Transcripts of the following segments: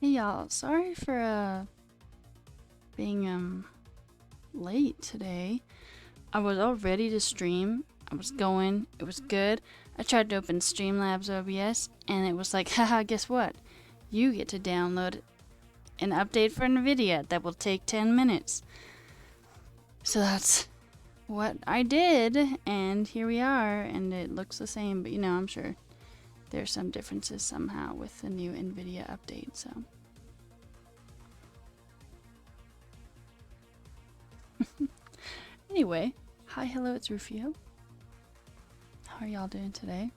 Hey y'all, sorry for being late today. I was all ready to stream. I was going, it was good. I tried to open Streamlabs OBS and it was like, haha, guess what? You get to download an update for NVIDIA that will take 10 minutes. So that's what I did, and here we are, and it looks the same, but I'm sure there's some differences somehow with the new NVIDIA update, so. Anyway, hi, hello, it's Rufio. How are y'all doing today?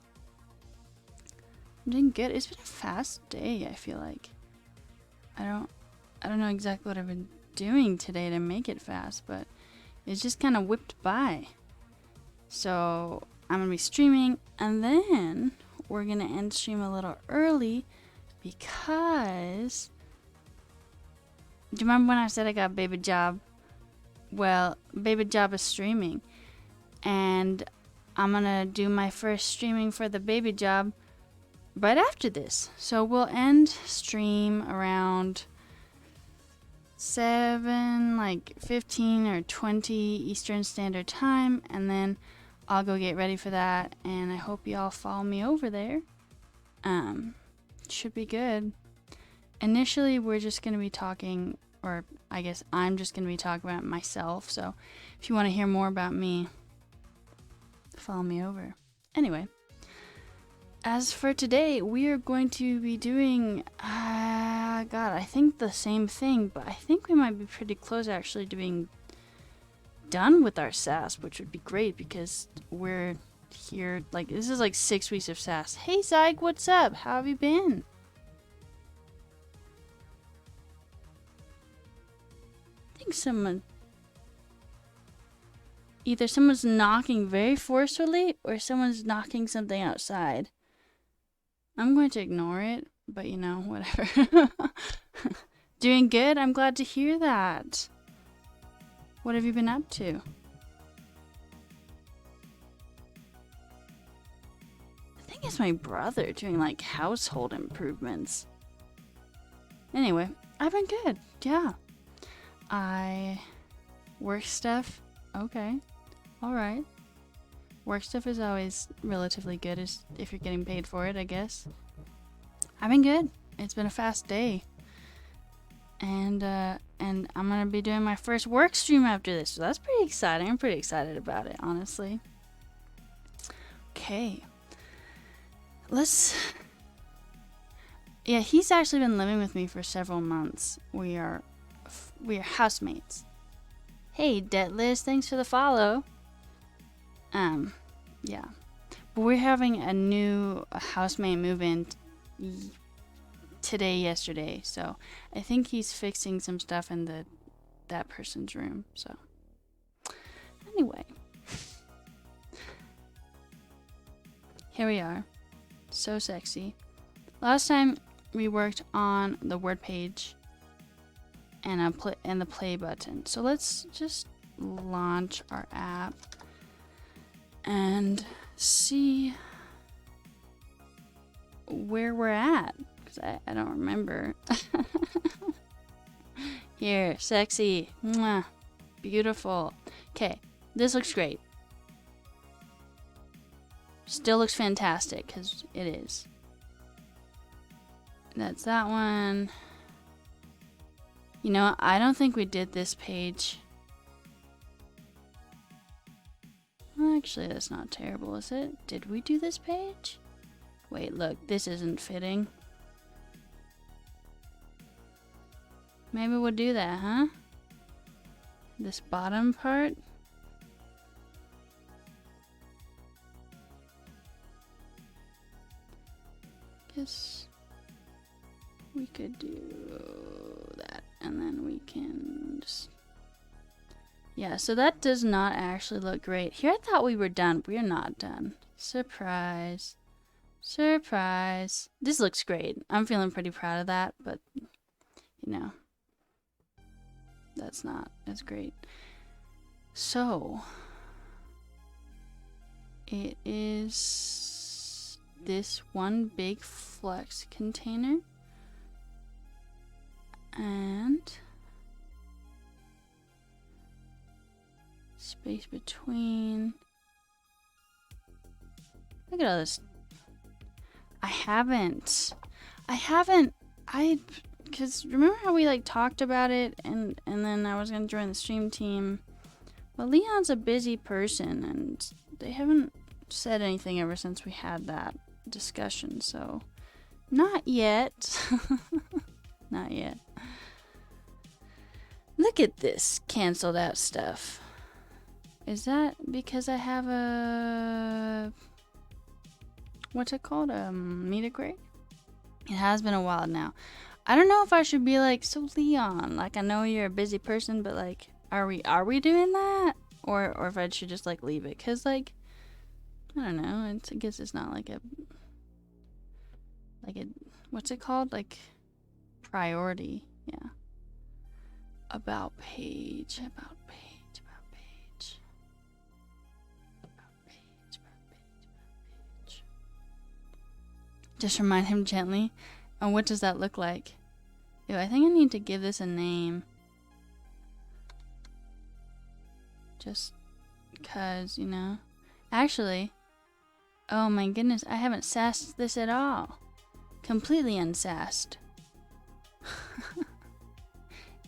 I'm doing good. It's been a fast day, I feel like. I don't know exactly what I've been doing today to make it fast, but it's just kind of whipped by. So I'm gonna be streaming, and then we're gonna end stream a little early because, do you remember when I said I got a baby job? Well, baby job is streaming, and I'm gonna do my first streaming for the baby job right after this. So we'll end stream around 7, like 15 or 20 Eastern Standard Time, and then I'll go get ready for that, and I hope y'all follow me over there. Should be good. Initially, we're just going to be talking, or I guess I'm just going to be talking about myself, so if you want to hear more about me, follow me over. Anyway, as for today, we are going to be doing, God, I think the same thing, but I think we might be pretty close actually to being done with our SASS, which would be great because we're here, like, this is like 6 weeks of SASS. Hey, Zyg, what's up? How have you been? I think either someone's knocking very forcefully or someone's knocking something outside. I'm going to ignore it, but whatever. Doing good? I'm glad to hear that. What have you been up to? I think it's my brother doing like household improvements. Anyway, I've been good. Yeah. Work stuff. Okay. Alright. Work stuff is always relatively good if you're getting paid for it, I guess. I've been good. It's been a fast day. And I'm gonna be doing my first work stream after this, so that's pretty exciting. I'm pretty excited about it, honestly. Okay. Yeah, he's actually been living with me for several months. We are housemates. Hey, Detless, thanks for the follow. Yeah. But we're having a new housemate move in yesterday, so I think he's fixing some stuff in that person's room. So anyway, here we are. So sexy. Last time we worked on the word page and the play button. So let's just launch our app and see where we're at. I don't remember. Here, sexy. Mwah. Beautiful. Okay, this looks great. Still looks fantastic, because it is. That's that one. I don't think we did this page. Well, actually, that's not terrible, is it? Did we do this page? Wait, look, this isn't fitting. Maybe we'll do that, huh? This bottom part. Guess we could do that, and then we can just... Yeah, so that does not actually look great. Here I thought we were done. We're not done. Surprise. Surprise. This looks great. I'm feeling pretty proud of that, but, that's great. So, it is this one big flex container. And space between. Look at all this. Because remember how we like talked about it and then I was going to join the stream team. Well, Leon's a busy person and they haven't said anything ever since we had that discussion, so not yet. Not yet. Look at this canceled out stuff. Is that because I have a... what's it called? Meet and greet? It has been a while now. I don't know if I should be like, so Leon, like I know you're a busy person, but like, are we doing that? Or if I should just like leave it? Cause like, I don't know. I guess it's not like a what's it called? Like priority. Yeah. About page. Just remind him gently. And what does that look like? Ew, I think I need to give this a name. Just because, you know. Actually, oh my goodness, I haven't sassed this at all. Completely unsassed.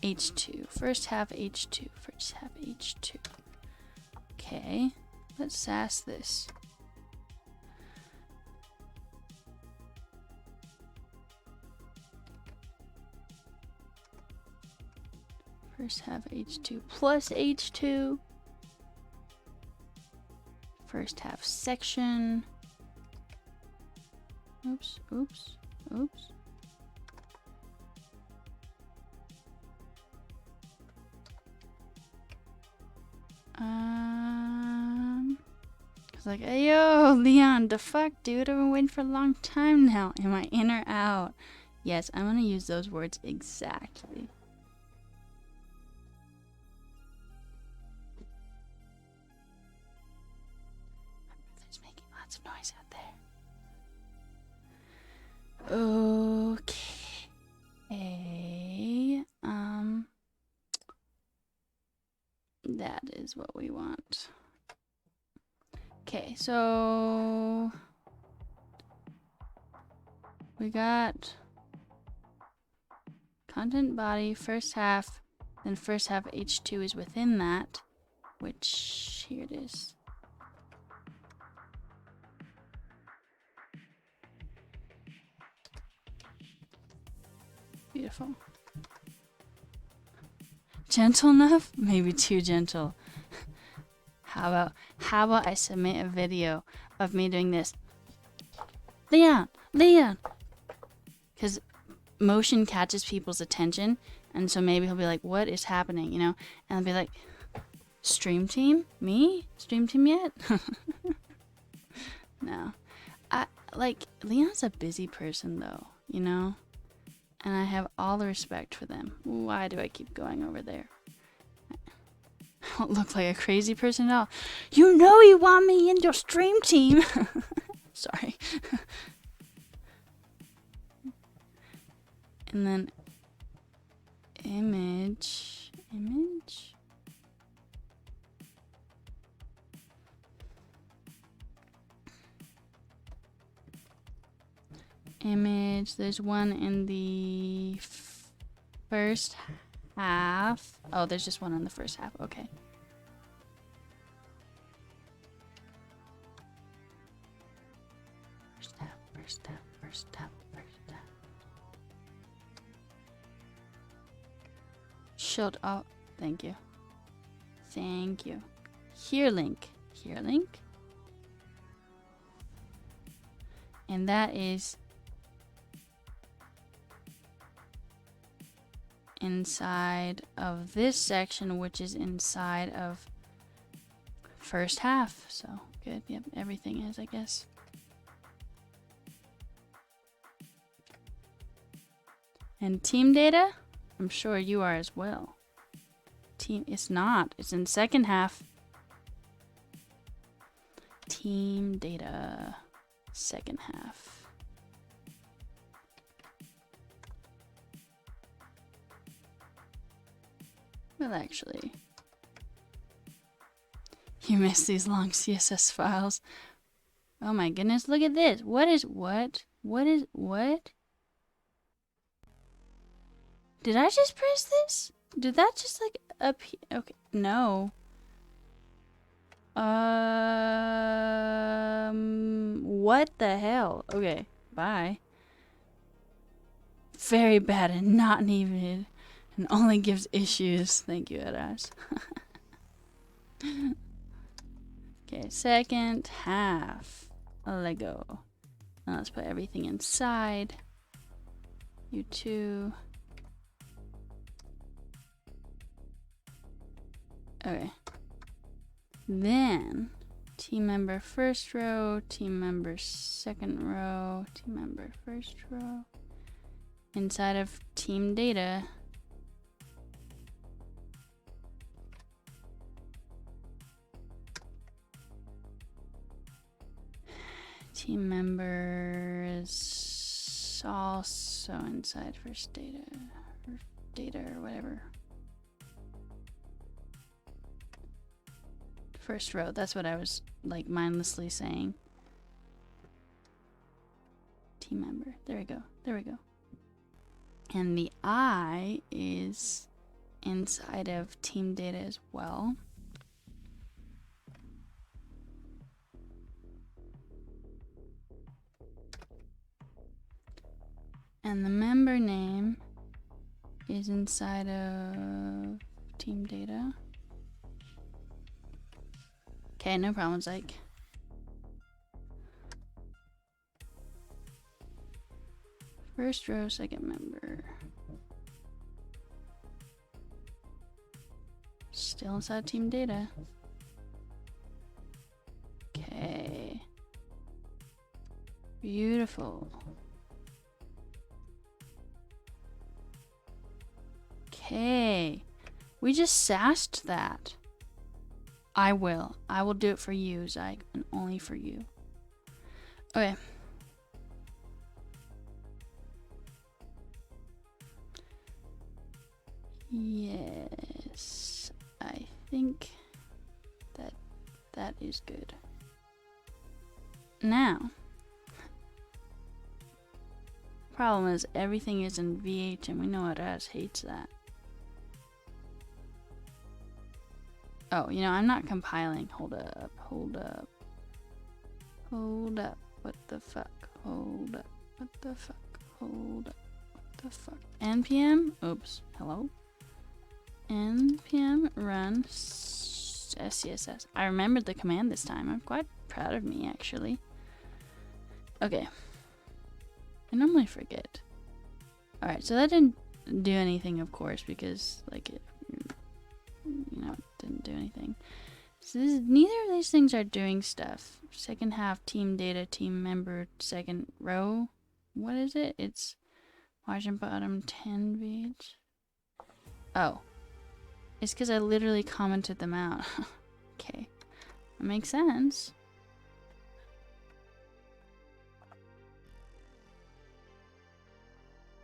H2. First half H2. First half H2. Okay, let's sass this. First half H2 plus H2. First half section. Oops. It's like, hey, yo, Leon, the fuck, dude? I've been waiting for a long time now. Am I in or out? Yes, I'm gonna use those words exactly. It's making lots of noise out there. Okay. That is what we want. Okay, so we got content body, first half, then first half H2 is within that, which here it is. Beautiful. Gentle enough? Maybe too gentle. How about I submit a video of me doing this? Leon! Because motion catches people's attention, and so maybe he'll be like, what is happening, you know? And I'll be like, stream team? Me? Stream team yet? No. Leon's a busy person though, you know? And I have all the respect for them. Why do I keep going over there? I don't look like a crazy person at all. You know you want me in your stream team. Sorry. And then image. There's one in the first half. Oh, there's just one in the first half. Okay. First half. Shield. Oh, thank you. Here link. And that is inside of this section, which is inside of first half. So good. Yep, everything is, I guess. And team data, I'm sure you are as well. Team, it's not. It's in second half. Team data, second half. Well, actually, you miss these long CSS files. Oh my goodness, look at this. What? Did I just press this? Did that just like appear? Okay, no. What the hell? Okay, bye. Very bad and not needed, and only gives issues. Thank you, Eras. Okay, second half. A Lego. Now let's put everything inside. You too. Okay. Then team member first row, team member second row, team member first row. Inside of team data, team members also inside first data or whatever. First row, that's what I was like mindlessly saying. Team member, there we go, there we go. And the I is inside of team data as well. And the member name is inside of team data. Okay, no problem, Zyke. First row, second member. Still inside team data. Okay. Beautiful. Okay. We just sassed that. I will do it for you, Zyke, and only for you. Okay. Yes, I think that is good. Now, problem is everything is in VH, and we know Raz hates that. Oh, you know, I'm not compiling. Hold up. What the fuck? Hold up. What the fuck? Hold up. What the fuck? npm. Oops. Hello. npm run SCSS. I remembered the command this time. I'm quite proud of me, actually. Okay. I normally forget. Alright, so that didn't do anything, of course, because, like, it, you know, didn't do anything. So neither of these things are doing stuff. Second half, team data, team member, second row. What is it? It's margin bottom 10 VH. Oh. It's because I literally commented them out. Okay. That makes sense.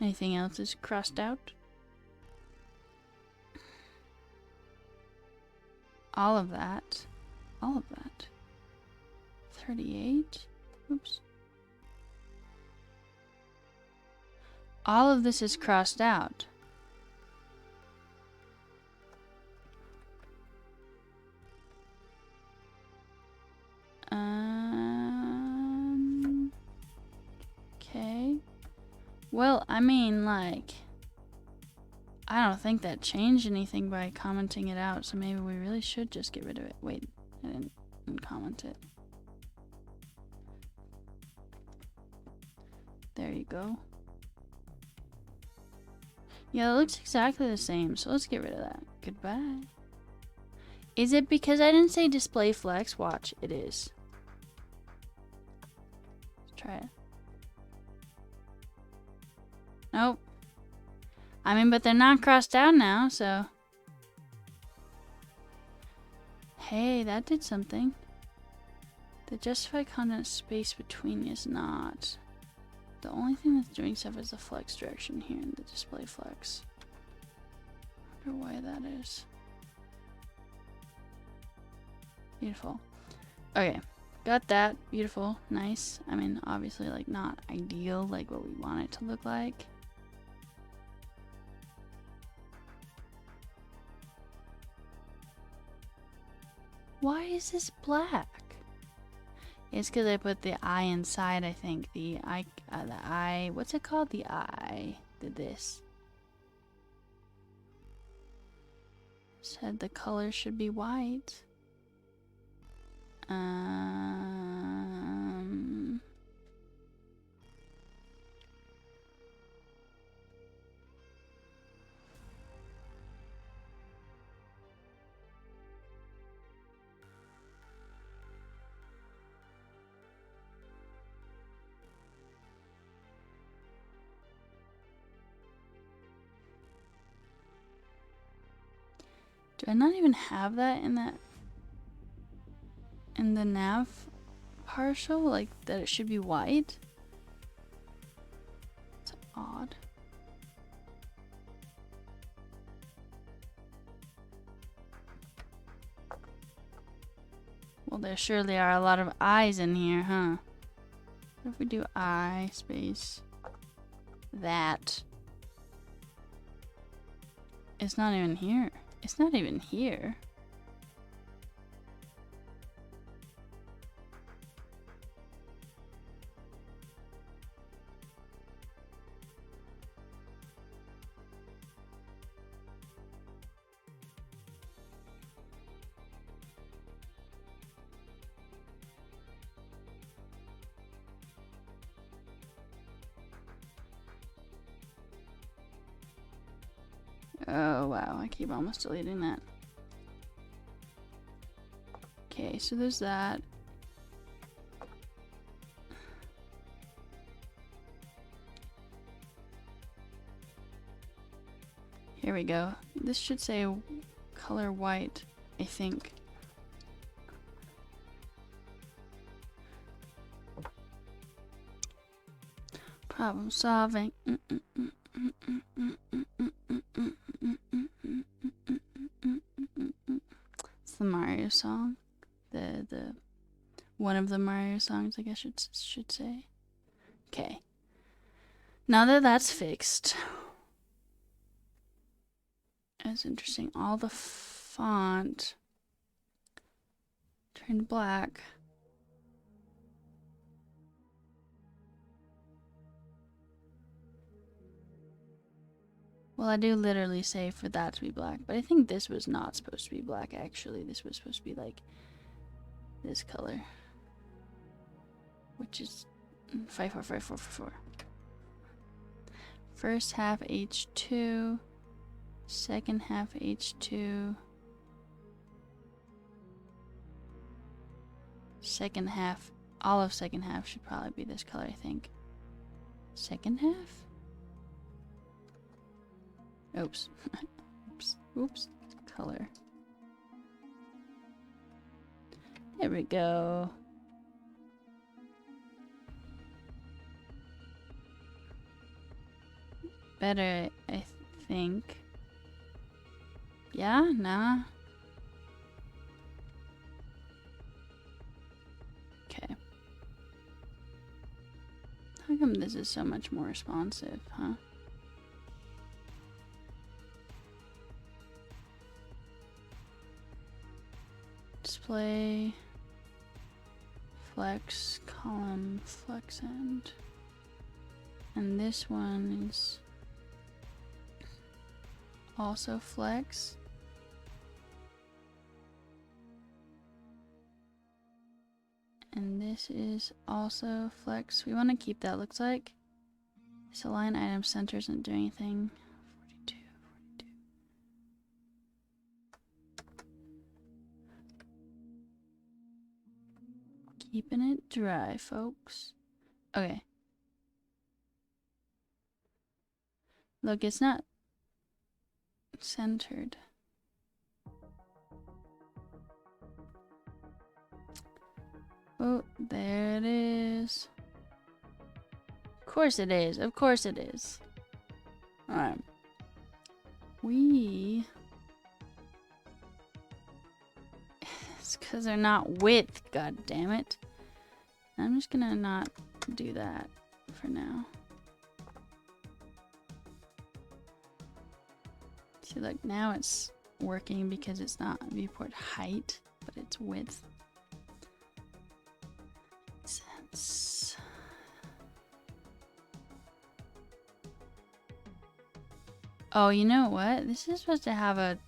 Anything else is crossed out? All of that. 38. Oops. All of this is crossed out. Okay. Well, I mean, like, I don't think that changed anything by commenting it out, so maybe we really should just get rid of it. Wait, I didn't comment it. There you go. Yeah, it looks exactly the same, so let's get rid of that. Goodbye. Is it because I didn't say display flex? Watch, it is. Let's try it. Nope. I mean, but they're not crossed out now, so. Hey, that did something. The justify content space between is not. The only thing that's doing stuff is the flex direction here in the display flex. I wonder why that is. Beautiful. Okay, got that. Beautiful, nice. I mean, obviously, like, not ideal, like what we want it to look like. Why is this black? It's because I put the eye inside, I think. The eye, what's it called? The eye did this. Said the color should be white. Do I not even have that in the nav partial? Like, that it should be white? It's odd. Well, there surely are a lot of eyes in here, huh? What if we do eye space that? It's not even here. It's not even here. Oh wow, I keep almost deleting that. Okay, so there's that. Here we go. This should say color white, I think. Problem solving. It's the Mario song. The one of the Mario songs, I guess should say. Okay. Now that that's fixed. That's interesting. All the font turned black. Well, I do literally say for that to be black, but I think this was not supposed to be black, actually. This was supposed to be like this color, which is 545444. First half H2, second half H2, second half, all of second half should probably be this color, I think. Second half? Oops. Oops. Color. There we go. Better, I think. Yeah? Nah? Okay. How come this is so much more responsive, huh? Display, flex, column, flex end. And this one is also flex. And this is also flex. We want to keep that, looks like. This align item center isn't doing anything. 42, 42. Keeping it dry, folks. Okay. Look, it's not centered. Oh, there it is. Of course it is. Of course it is. Alright. It's because they're not width, god damn it. I'm just gonna not do that for now. See, look, now it's working because it's not viewport height, but it's width. Sense. Oh, you know what? This is supposed to have a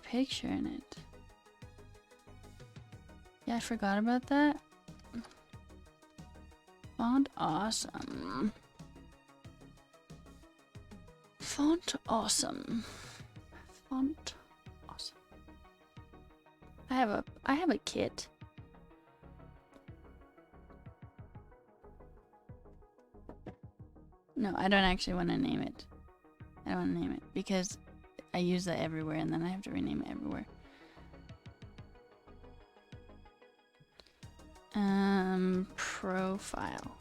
picture in it. Yeah, I forgot about that. Font awesome. Font awesome. Font awesome. I have a kit. No, I don't actually want to name it. I don't want to name it because I use that everywhere and then I have to rename it everywhere. Profile.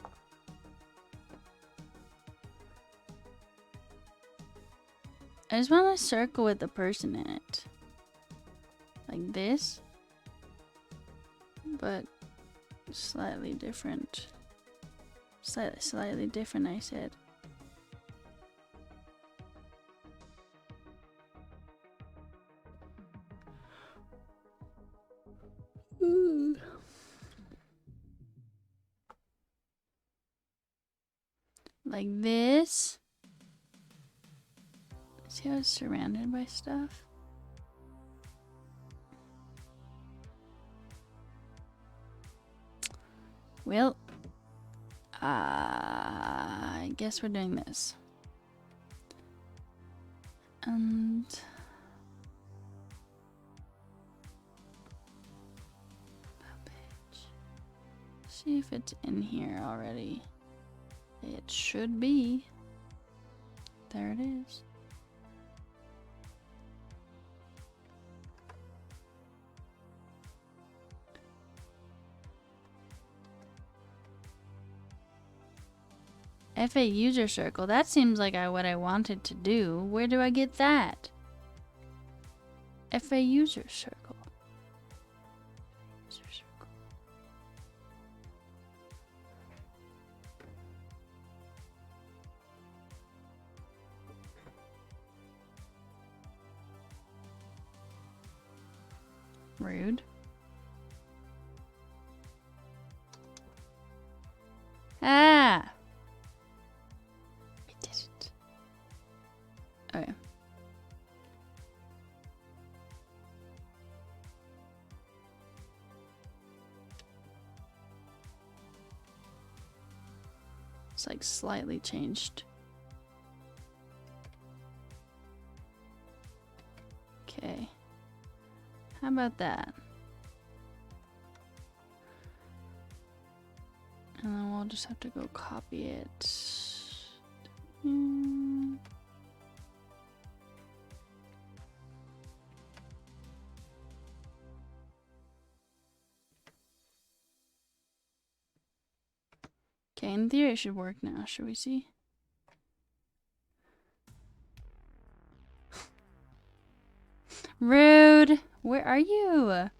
I just want a circle with the person in it. Like this. But slightly different. Slightly different, I said. Ooh. Like this. See how it's surrounded by stuff? Well, I guess we're doing this. And see if it's in here already. It should be. There it is. FA user circle. That seems like what I wanted to do. Where do I get that? FA user circle. User circle. Rude. Ah! I did it. Okay. It's like slightly changed. Okay. How about that? And then we'll just have to go copy it. Okay, in theory it should work now. Should we see? Rude! Where are you?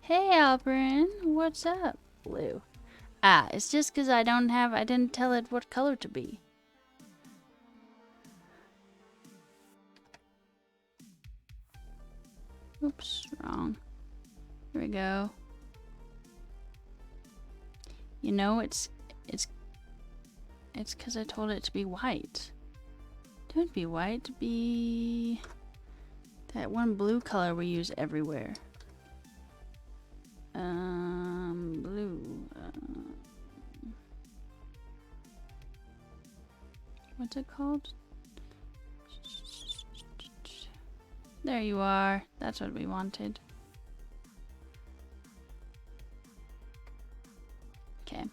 Hey, Alperin. What's up? Blue. Ah, it's just because I didn't tell it what color to be. Oops, wrong. Here we go. You know, it's because I told it to be white. Don't be white, be that one blue color we use everywhere. Blue. What's it called? There you are. That's what we wanted. Okay.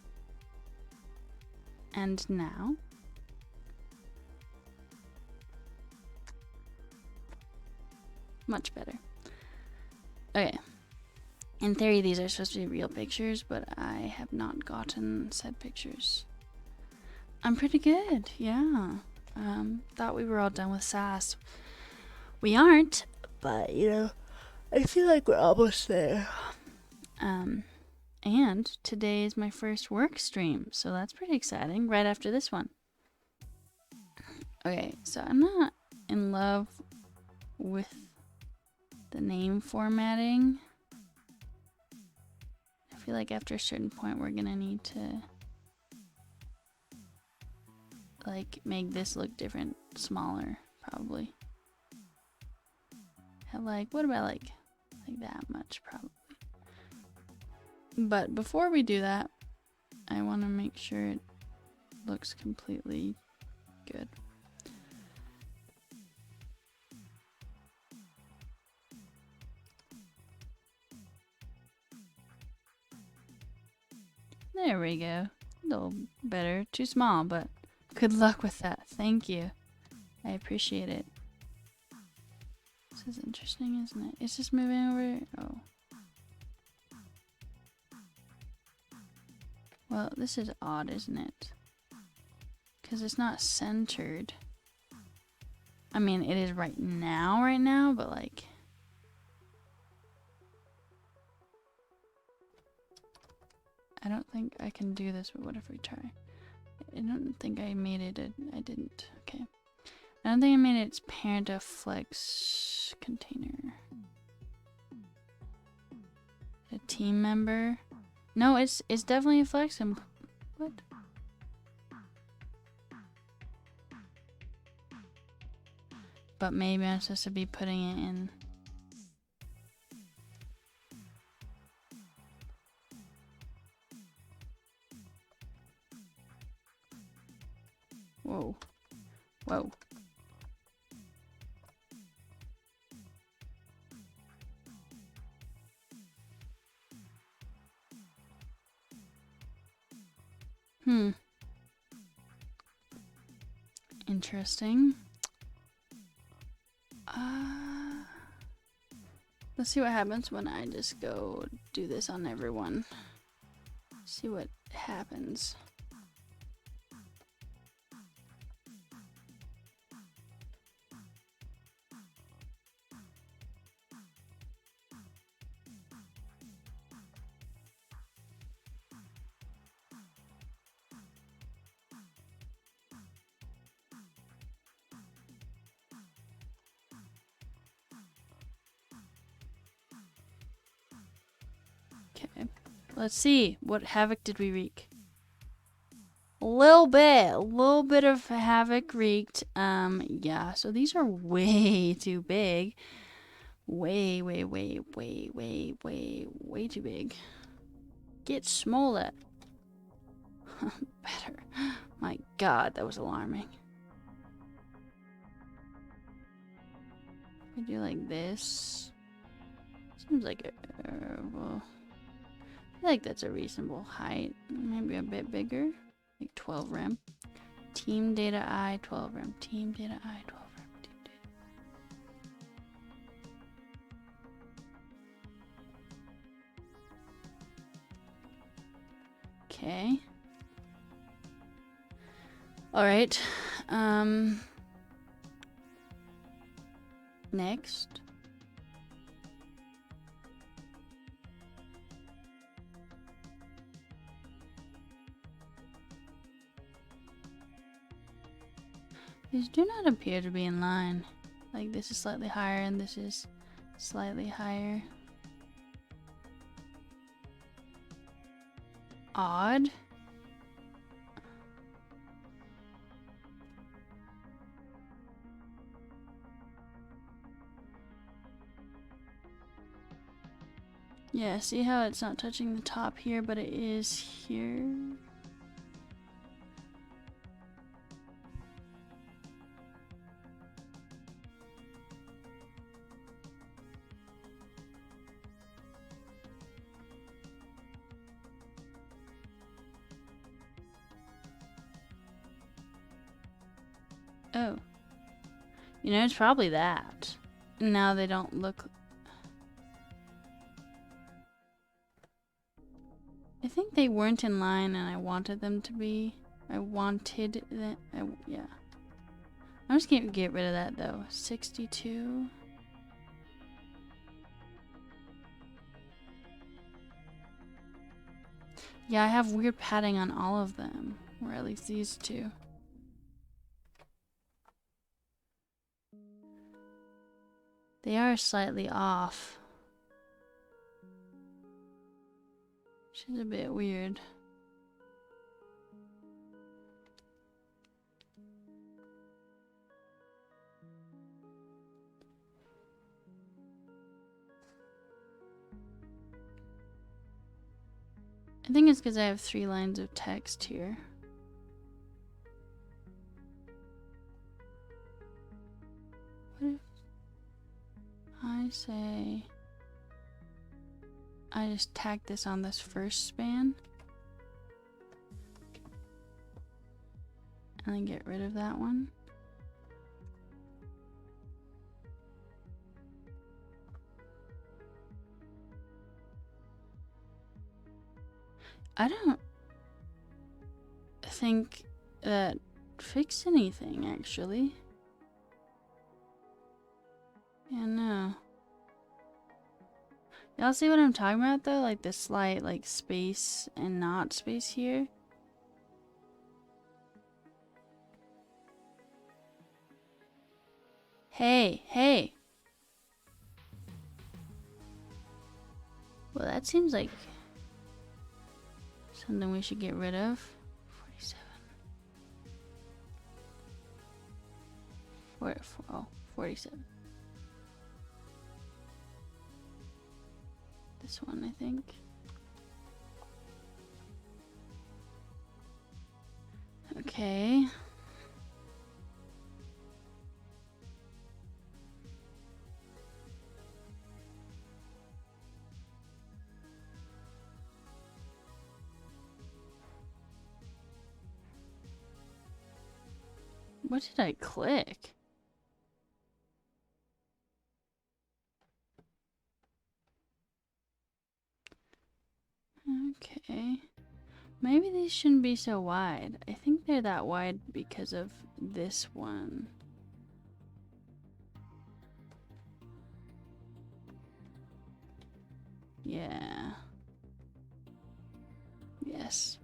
And now much better. Okay. In theory, these are supposed to be real pictures, but I have not gotten said pictures. I'm pretty good, yeah. Thought we were all done with SASS. We aren't, but I feel like we're almost there. And today is my first work stream, so that's pretty exciting, right after this one. Okay, so I'm not in love with the name formatting. I feel like after a certain point we're gonna need to like make this look different, smaller, probably. What about like that much, probably. But before we do that, I want to make sure it looks completely good. There we go. A little better. Too small, but good luck with that. Thank you. I appreciate it. This is interesting, isn't it? Is this moving over? Oh. Well, this is odd, isn't it? Because it's not centered. I mean, it is right now, but like... I don't think I can do this, but what if we try? I don't think I made it. I didn't. Okay. I don't think I made its parent a flex container. A team member. No, it's definitely a flex. What? But maybe I'm supposed to be putting it in. Whoa. Whoa. Interesting. Let's see what happens when I just go do this on everyone. See what happens. Okay, let's see. What havoc did we wreak? A little bit of havoc wreaked. Yeah, so these are way too big. Way too big. Get smaller. Better. My God, that was alarming. We do like this. Seems like well, I feel like that's a reasonable height. Maybe a bit bigger. Like 12 rem. Team data I, 12 rem. Team data I, 12 rem. Team data. Okay. Alright. Next. These do not appear to be in line. Like this is slightly higher and this is slightly higher. Odd. Yeah, see how it's not touching the top here, but it is here? Oh. You know, it's probably that. Now they don't look... think they weren't in line and I wanted them to be. I wanted them. Yeah. I'm just gonna get rid of that though. 62. Yeah, I have weird padding on all of them. Or at least these two. They are slightly off. Which is a bit weird. I think it's because I have 3 lines of text here. What if I say I just tag this on this first span and then get rid of that one? I don't think that fixed anything, actually. Yeah, no. Y'all see what I'm talking about, though? Like the slight, like, space and not space here? Hey, hey! Well, that seems like something we should get rid of. 47. 47. This one, I think. Okay. What did I click? Okay. Maybe these shouldn't be so wide. I think they're that wide because of this one. Yeah. Yes.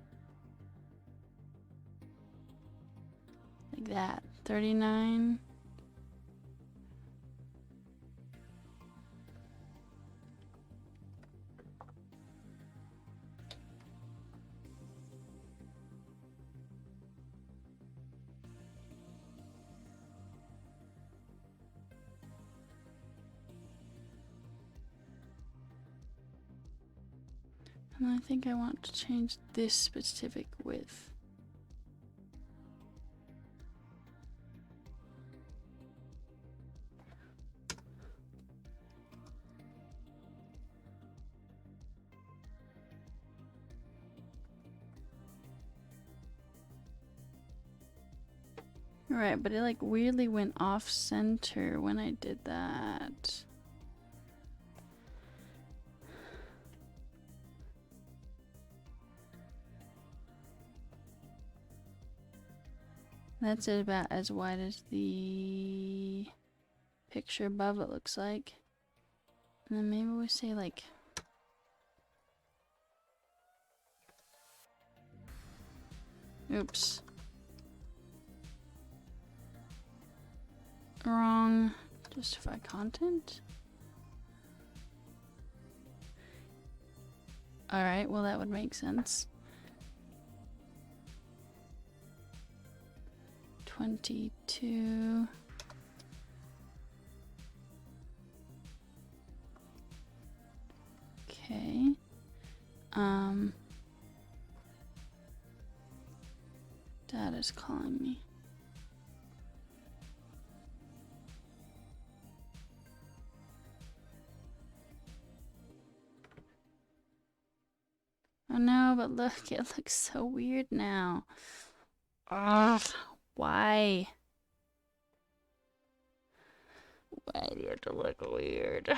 Like that. 39. And I think I want to change this specific width. Right, but it like weirdly went off center when I did that. That's about as wide as the picture above it looks like. And then maybe we say like... Oops. Wrong. Justify content. Alright, well that would make sense. 22. Okay. Dad is calling me. Oh no, but look, it looks so weird now. Ugh, why? Why do you have to look weird?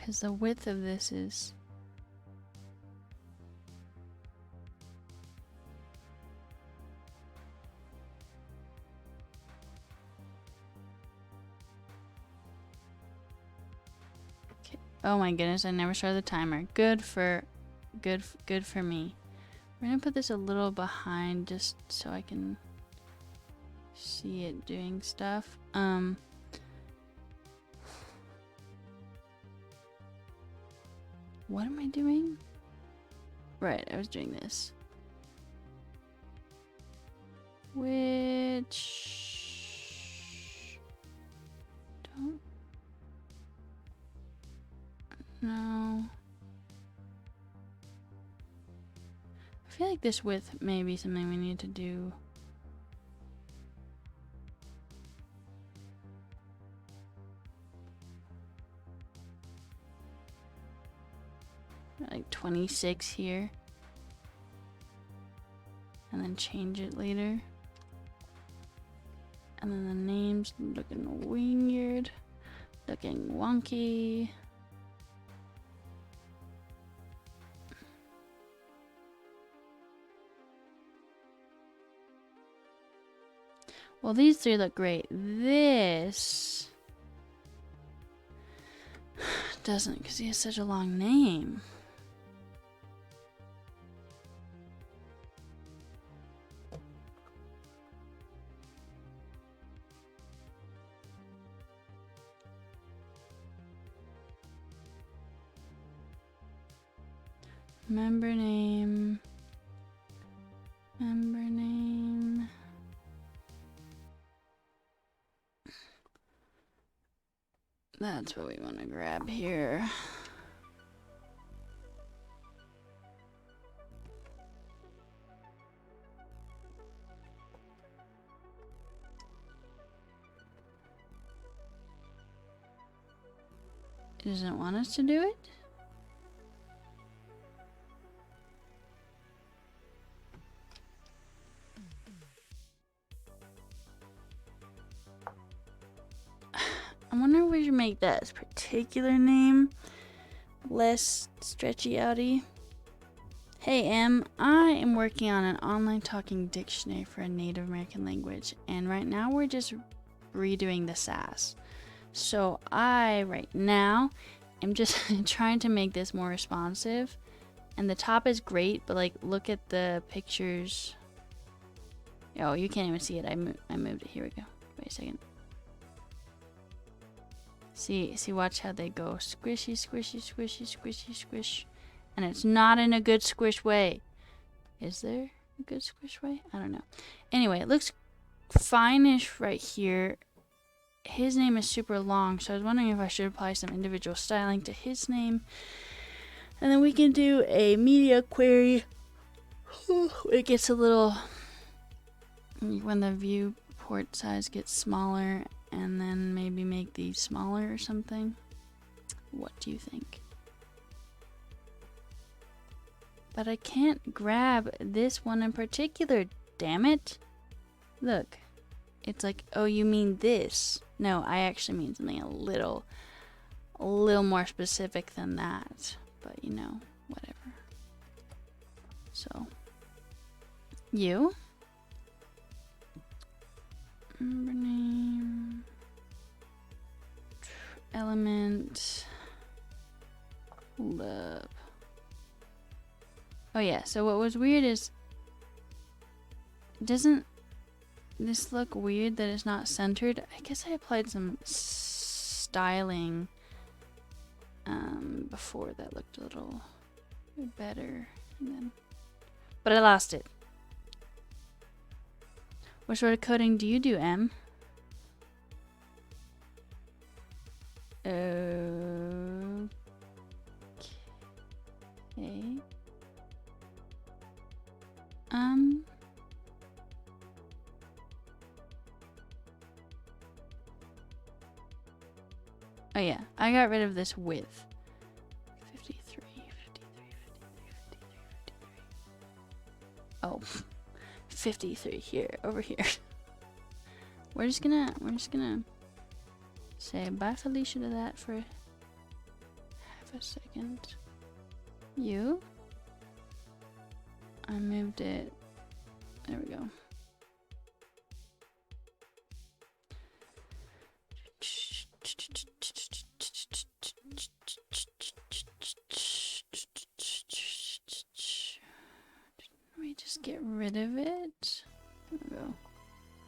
Because the width of this is... Okay. Oh my goodness, I never started the timer. Good for me. We're gonna put this a little behind just so I can see it doing stuff. What am I doing? Right, I was doing this. Which... Don't... No. I feel like this width may be something we need to do. Like 26 here. And then change it later. And then the name's looking weird. Looking wonky. Well, these three look great. This doesn't, because he has such a long name. Member name. Member name. That's what we want to grab here. It doesn't want us to do it? I wonder if we should make that particular name less stretchy outy. Hey Em, I am working on an online talking dictionary for a Native American language, and right now we're just redoing the SASS. So I, right now, am just trying to make this more responsive. And the top is great, but like, look at the pictures. Oh, you can't even see it. I moved it. Here we go. Wait a second. See, watch how they go. Squishy, squishy, squishy, squishy, squish. And it's not in a good squish way. Is there a good squish way? I don't know. Anyway, it looks fine-ish right here. His name is super long, so I was wondering if I should apply some individual styling to his name. And then we can do a media query. It gets a little... when the viewport size gets smaller, and then maybe make these smaller or something. What do you think? But I can't grab this one in particular, damn it. Look, it's like, oh, you mean this. No, I actually mean something a little more specific than that. But, you know, whatever. So, you. Member name. Element. Hold up. Oh yeah, so what was weird is, doesn't this look weird that it's not centered? I guess I applied some styling before that looked a little better, and then, but I lost it. What sort of coding do you do, Em? Okay. Oh yeah, I got rid of this width. 53, 53, 53, 53. Oh, 53 here, over here. We're just gonna say bye Felicia to that for a second. You? I moved it. There we go. Let me just get rid of it. There we go.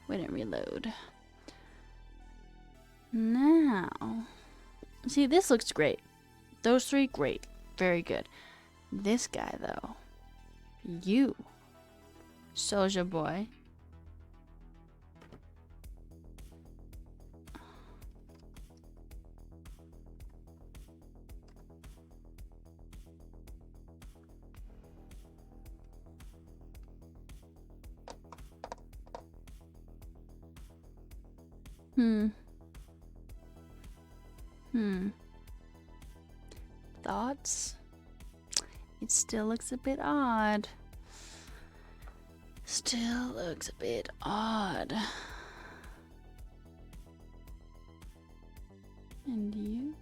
Wait and reload. Now, see, this looks great. Those three, great. Very good. This guy, though. You. Soldier boy. Thoughts? It still looks a bit odd. Still looks a bit odd. And you?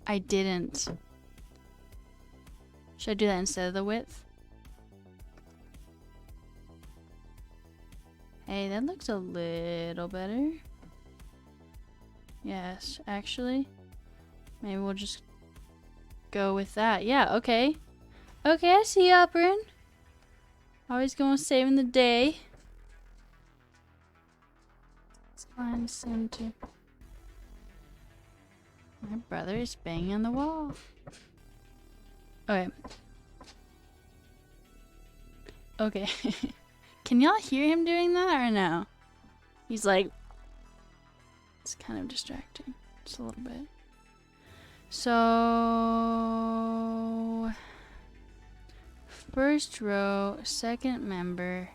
I didn't. Should I do that instead of the width? Hey, that looks a little better. Yes, actually. Maybe we'll just go with that. Yeah, okay. Okay, I see you, Upperin. Always going saving the day. Let's find center. My brother is banging on the wall. Okay. Okay. Can y'all hear him doing that or no? He's like... It's kind of distracting. Just a little bit. So... First row, second member,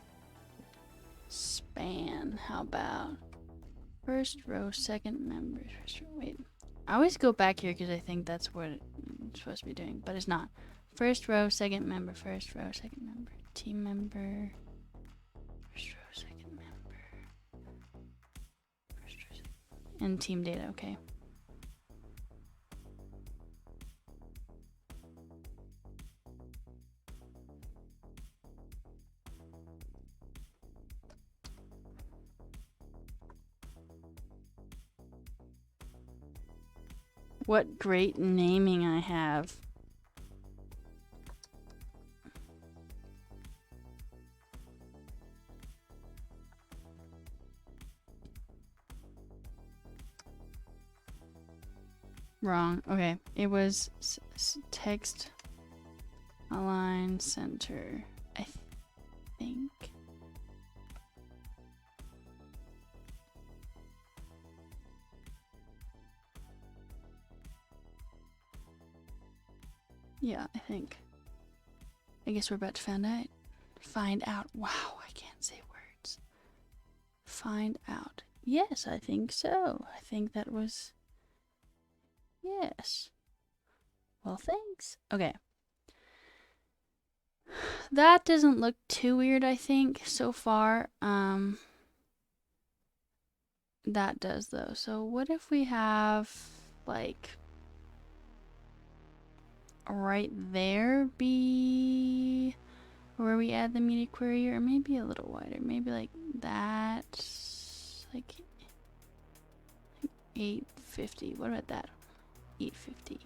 span. How about? First row, second member. First row, wait. I always go back here because I think that's what it's supposed to be doing, but it's not. First row, second member, first row, second member, team member, first row, second member, first row, second, and team data, okay. What great naming I have. Wrong. Okay. It was text align center, I think. Yeah, I think. I guess we're about to find out. Find out. Wow, I can't say words. Find out. Yes, I think so. I think that was... Yes. Well, thanks. Okay. That doesn't look too weird, I think, so far. That does, though. So what if we have, like... right there be where we add the media query, or maybe a little wider, maybe like that, like 850. What about that? 850.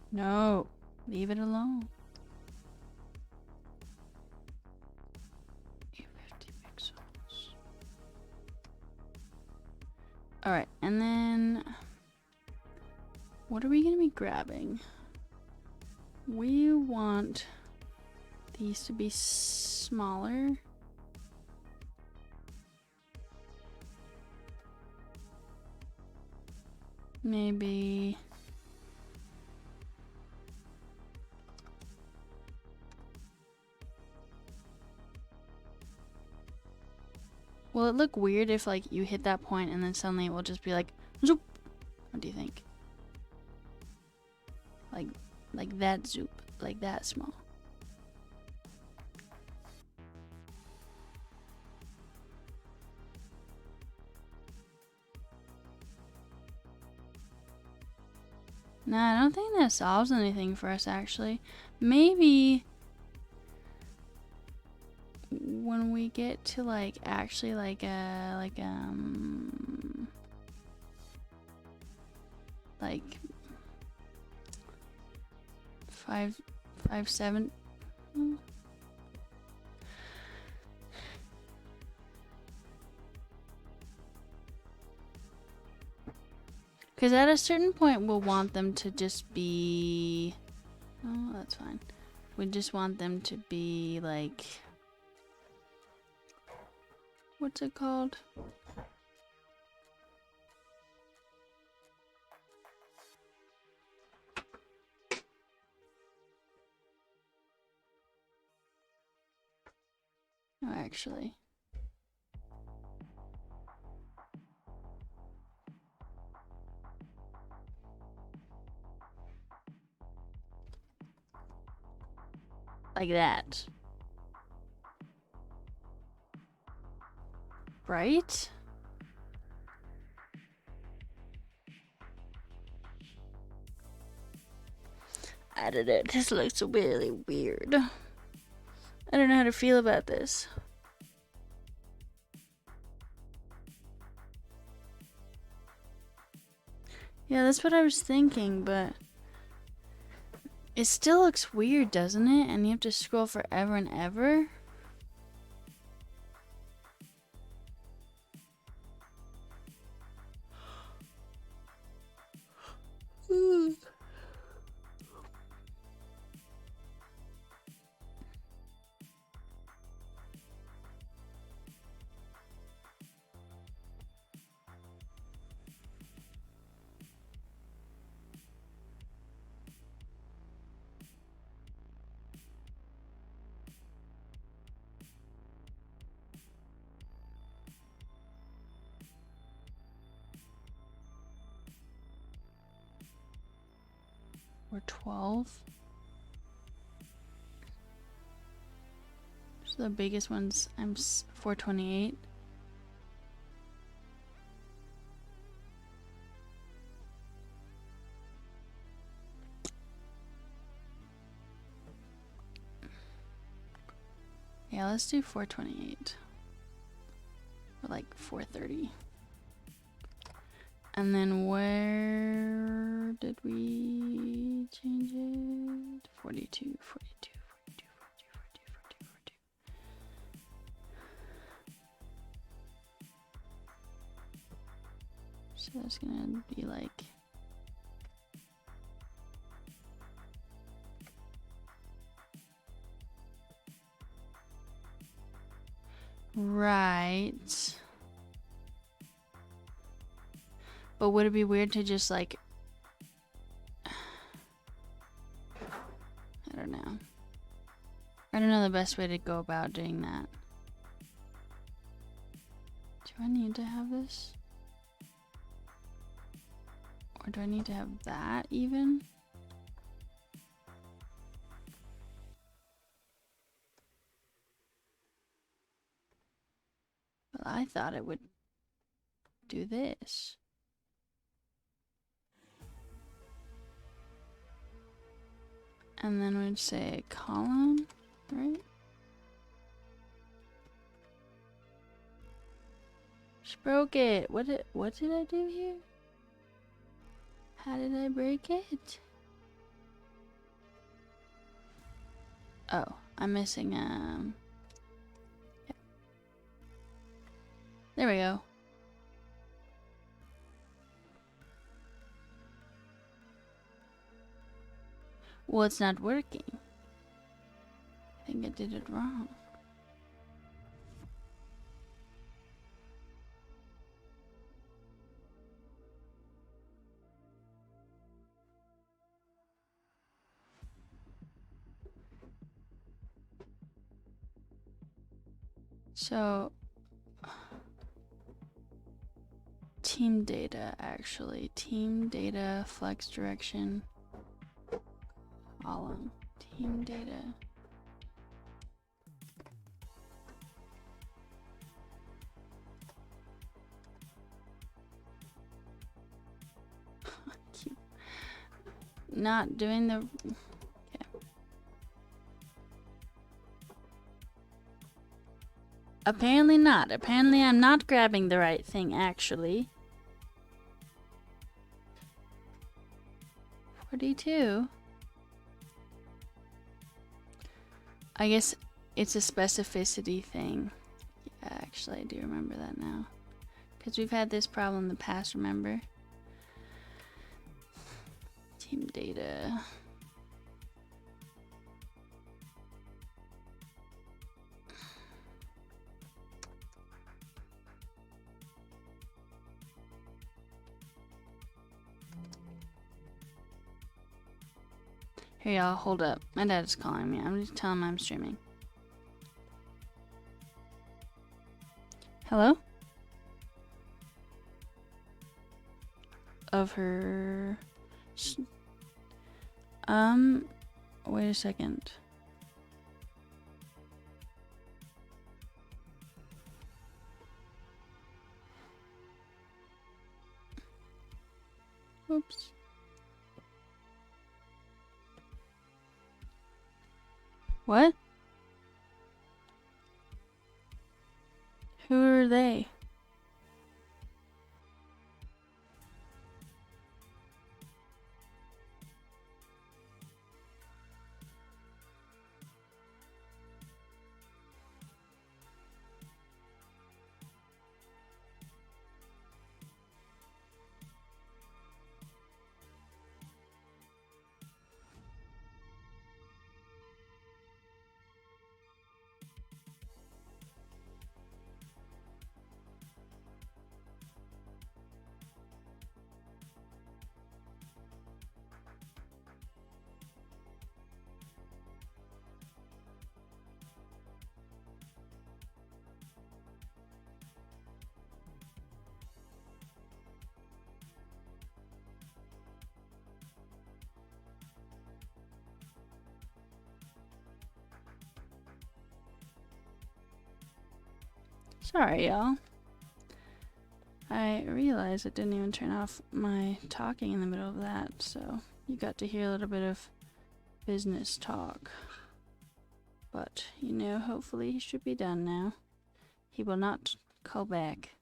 No, leave it alone. 850 pixels. Alright, and then what are we going to be grabbing? We want these to be smaller. maybe will it look weird if like you hit that point and then suddenly it will just be like zoop? What do you think? Like that zoop, like that small. Nah, I don't think that solves anything for us actually. Maybe when we get to like actually like 5.7. Because at a certain point, we'll want them to just be... Oh, that's fine. We just want them to be like... What's it called? Oh, actually... Like that. Right? I don't know. This looks really weird. I don't know how to feel about this. Yeah, that's what I was thinking, but... It still looks weird, doesn't it? And you have to scroll forever and ever. Or 12. So the biggest ones, I'm 428. Yeah, let's do 428. Or like 430. And then where did we change it? 42, 42, 42, 42, 42, 42, 42. So that's gonna be like... Right. But would it be weird to just like... I don't know. I don't know the best way to go about doing that. Do I need to have this? Or do I need to have that even? Well, I thought it would do this. And then we'd say column, right? Just broke it. What did I do here? How did I break it? Oh, I'm missing yeah. There we go. Well, it's not working. I think I did it wrong. So, team data, actually. Team data, flex direction, column. Team data. Keep not doing the... Apparently not. Apparently I'm not grabbing the right thing, actually. 42. I guess it's a specificity thing. Yeah, actually I do remember that now. Because we've had this problem in the past, remember? Team data. Here, y'all, hold up. My dad's calling me. I'm just telling him I'm streaming. Hello? Of her... Wait a second. Oops. What? Who are they? Sorry, y'all. I realized I didn't even turn off my talking in the middle of that, so you got to hear a little bit of business talk. But, you know, hopefully he should be done now. He will not call back.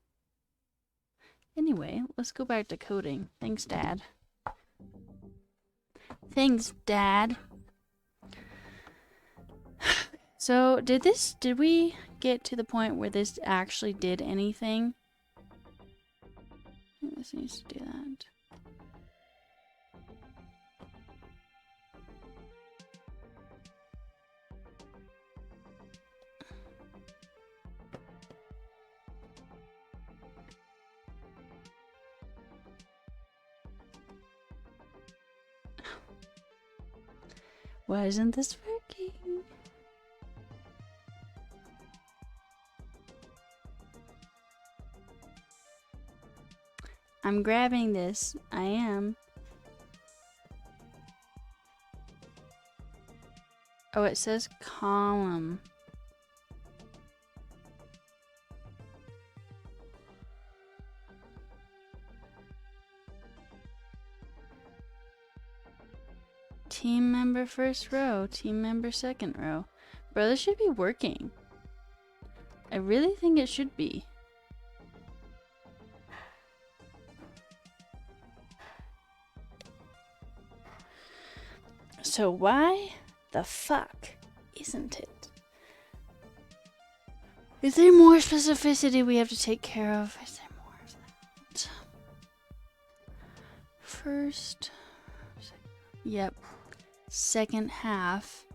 Anyway, let's go back to coding. Thanks, Dad. Thanks, Dad. So, did we get to the point where this actually did anything? This needs to do that. Why isn't this working? I'm grabbing this. I am. Oh, it says column. Team member first row, team member second row. Bro, this should be working. I really think it should be. So why the fuck isn't it? Is there more specificity we have to take care of? Is there more of that? First. Yep. Second half.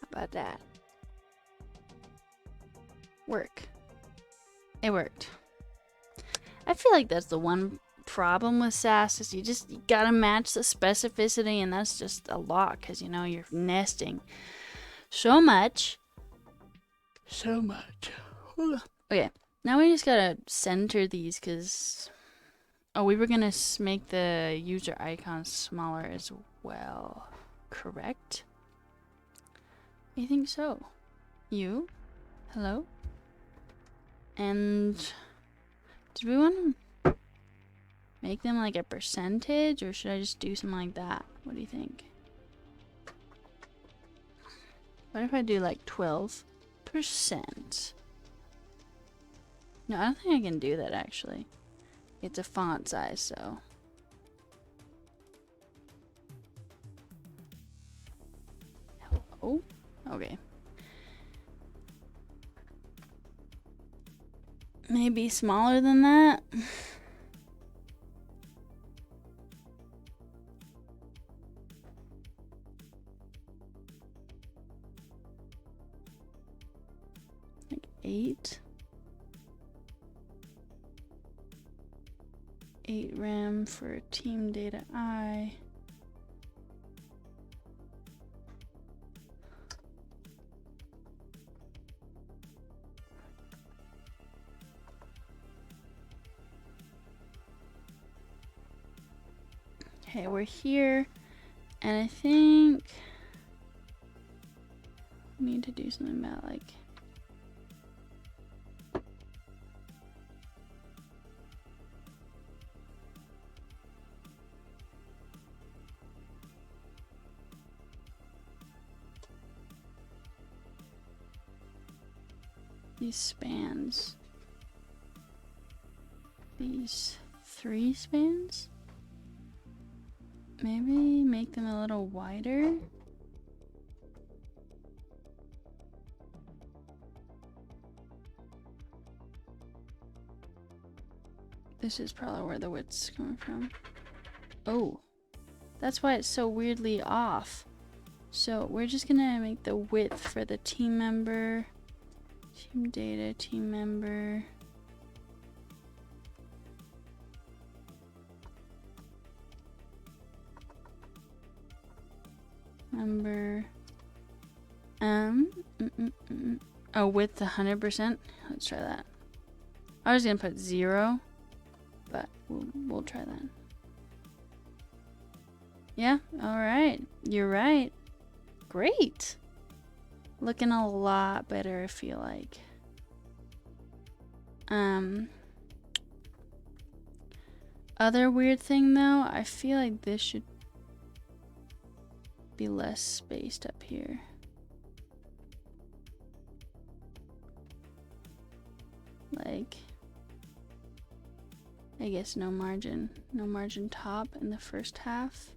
How about that? Work. It worked. I feel like that's the one problem with SASS is you gotta match the specificity, and that's just a lot because you know you're nesting so much. Okay, now we just gotta center these because we were gonna make the user icon smaller as well. Correct? I think so. You? Hello? And do we want to make them like a percentage, or should I just do something like that? What do you think? What if I do like 12%? No, I don't think I can do that actually. It's a font size, so. Hello? Okay. Maybe smaller than that. Like 8. 8 RAM for team data I. Okay, we're here, and I think we need to do something about like these spans. These 3 spans? Maybe make them a little wider. This is probably where the width's coming from. Oh, that's why it's so weirdly off. So we're just gonna make the width for the team member, team data, team member. Oh, width 100%. Let's try that. I was gonna put 0, but we'll try that. Yeah, all right. You're right. Great. Looking a lot better, I feel like. Other weird thing though, I feel like this should be less spaced up here. Like, I guess no margin top in the first half.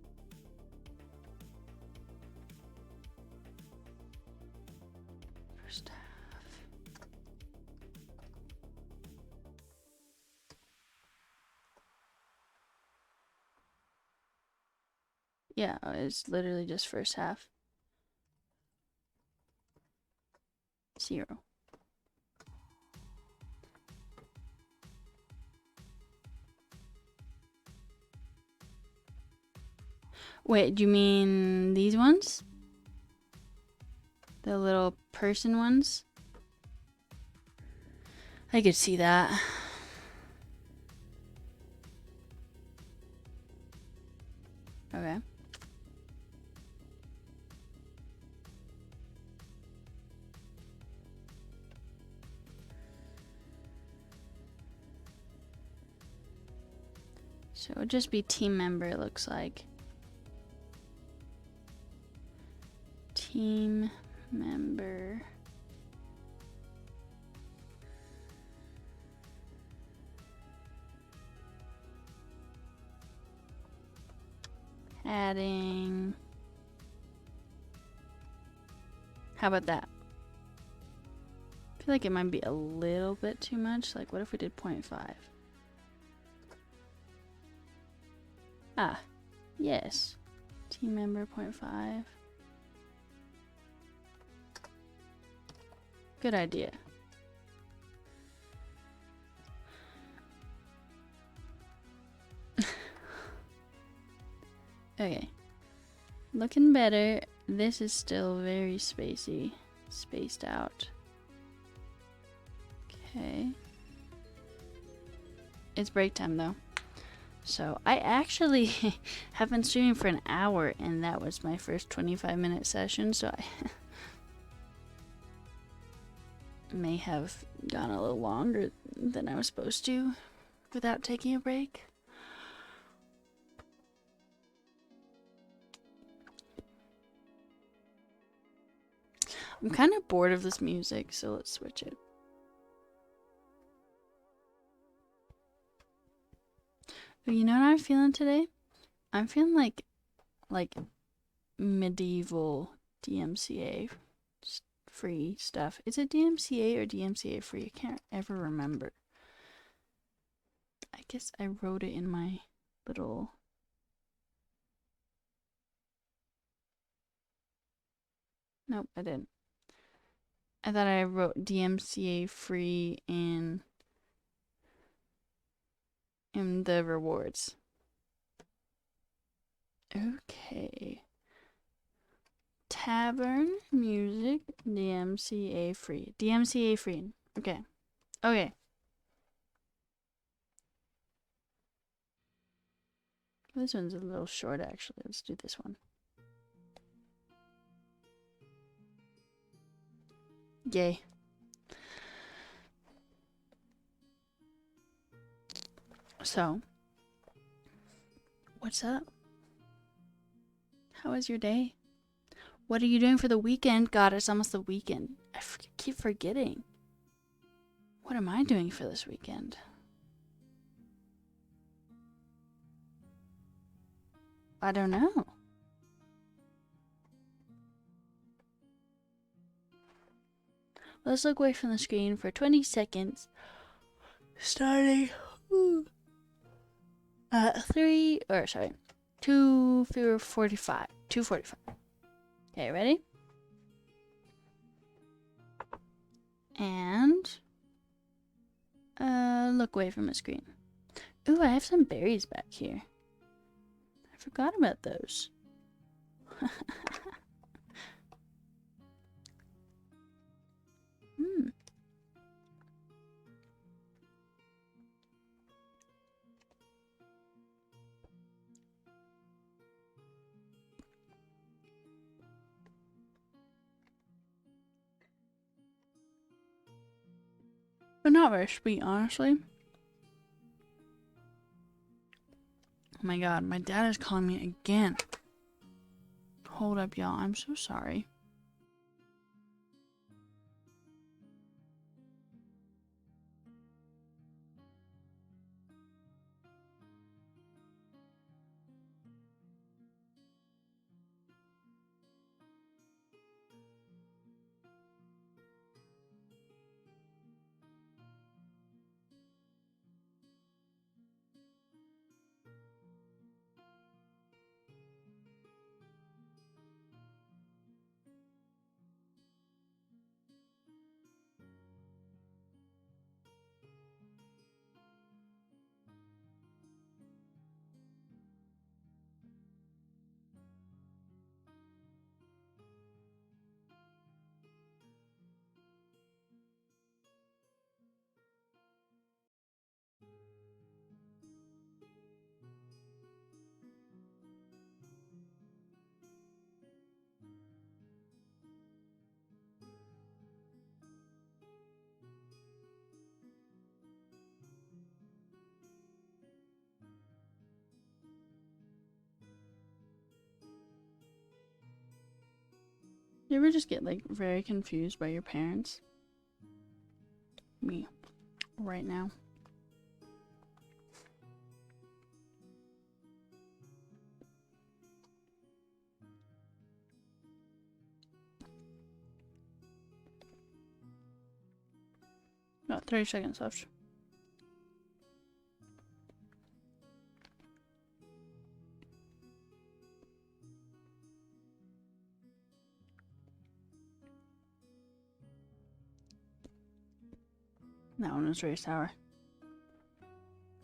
First half. Yeah, it's literally just first half. 0. Wait, do you mean these ones? The little person ones? I could see that. Okay. So it would just be team member, it looks like. Team member. Adding. How about that? I feel like it might be a little bit too much. Like, what if we did 0.5? Ah, yes. Team member 0.5. Good idea. Okay. Looking better. This is still very spacey. Spaced out. Okay. It's break time though. So I actually have been streaming for an hour, and that was my first 25-minute session, so I may have gone a little longer than I was supposed to without taking a break. I'm kind of bored of this music, so let's switch it. But you know what I'm feeling today? I'm feeling like medieval DMCA free stuff. Is it DMCA or DMCA free? I can't ever remember. I guess I wrote it in my little... Nope, I didn't. I thought I wrote DMCA free in the rewards. Okay. Tavern music DMCA free. DMCA free. Okay. Okay. This one's a little short actually. Let's do this one. Yay. So, what's up? How was your day? What are you doing for the weekend? God, it's almost the weekend. I keep forgetting. What am I doing for this weekend? I don't know. Let's look away from the screen for 20 seconds. Starting at 2:45. 2:45. Okay, ready? And look away from the screen. Ooh, I have some berries back here. I forgot about those. But not very sweet, honestly. Oh my god, my dad is calling me again. Hold up, y'all. I'm so sorry. You ever just get like very confused by your parents? Me. Right now. About 30 seconds left. That one was very sour.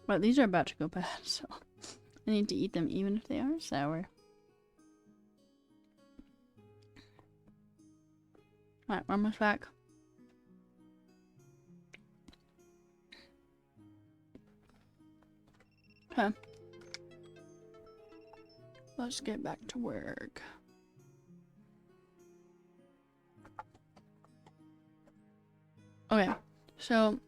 But these are about to go bad, so I need to eat them even if they are sour. Alright, we're almost back. Okay. Let's get back to work. Okay, so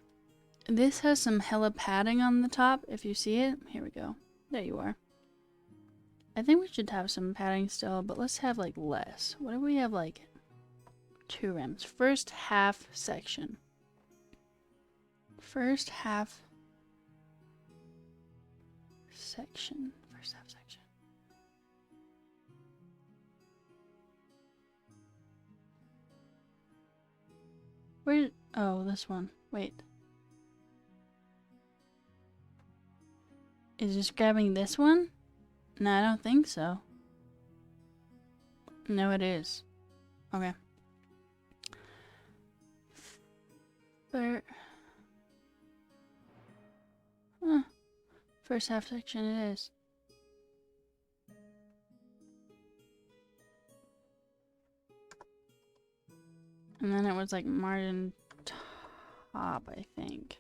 this has some hella padding on the top. If you see it, here we go. There you are. I think we should have some padding still, but let's have like less. What if we have like 2 rims? First half section. First half section. First half section. Where? Oh, this one. Wait. Is this grabbing this one? No, I don't think so. No, it is. Okay. First half section it is. And then it was like margin top, I think.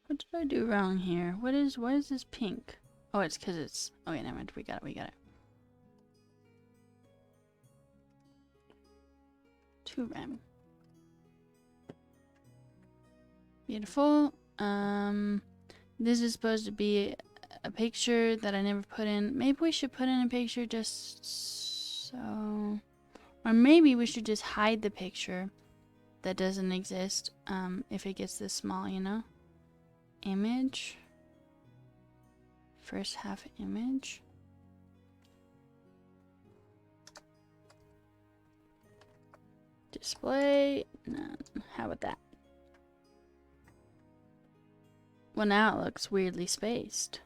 What did I do wrong here? Why is this pink? Oh, it's because it's... Oh, yeah, never mind. We got it. 2 rem. Beautiful. This is supposed to be a picture that I never put in. Maybe we should put in a picture just so... Or maybe we should just hide the picture that doesn't exist if it gets this small, you know? Image. First half image. Display. None. How about that? Well, now it looks weirdly spaced.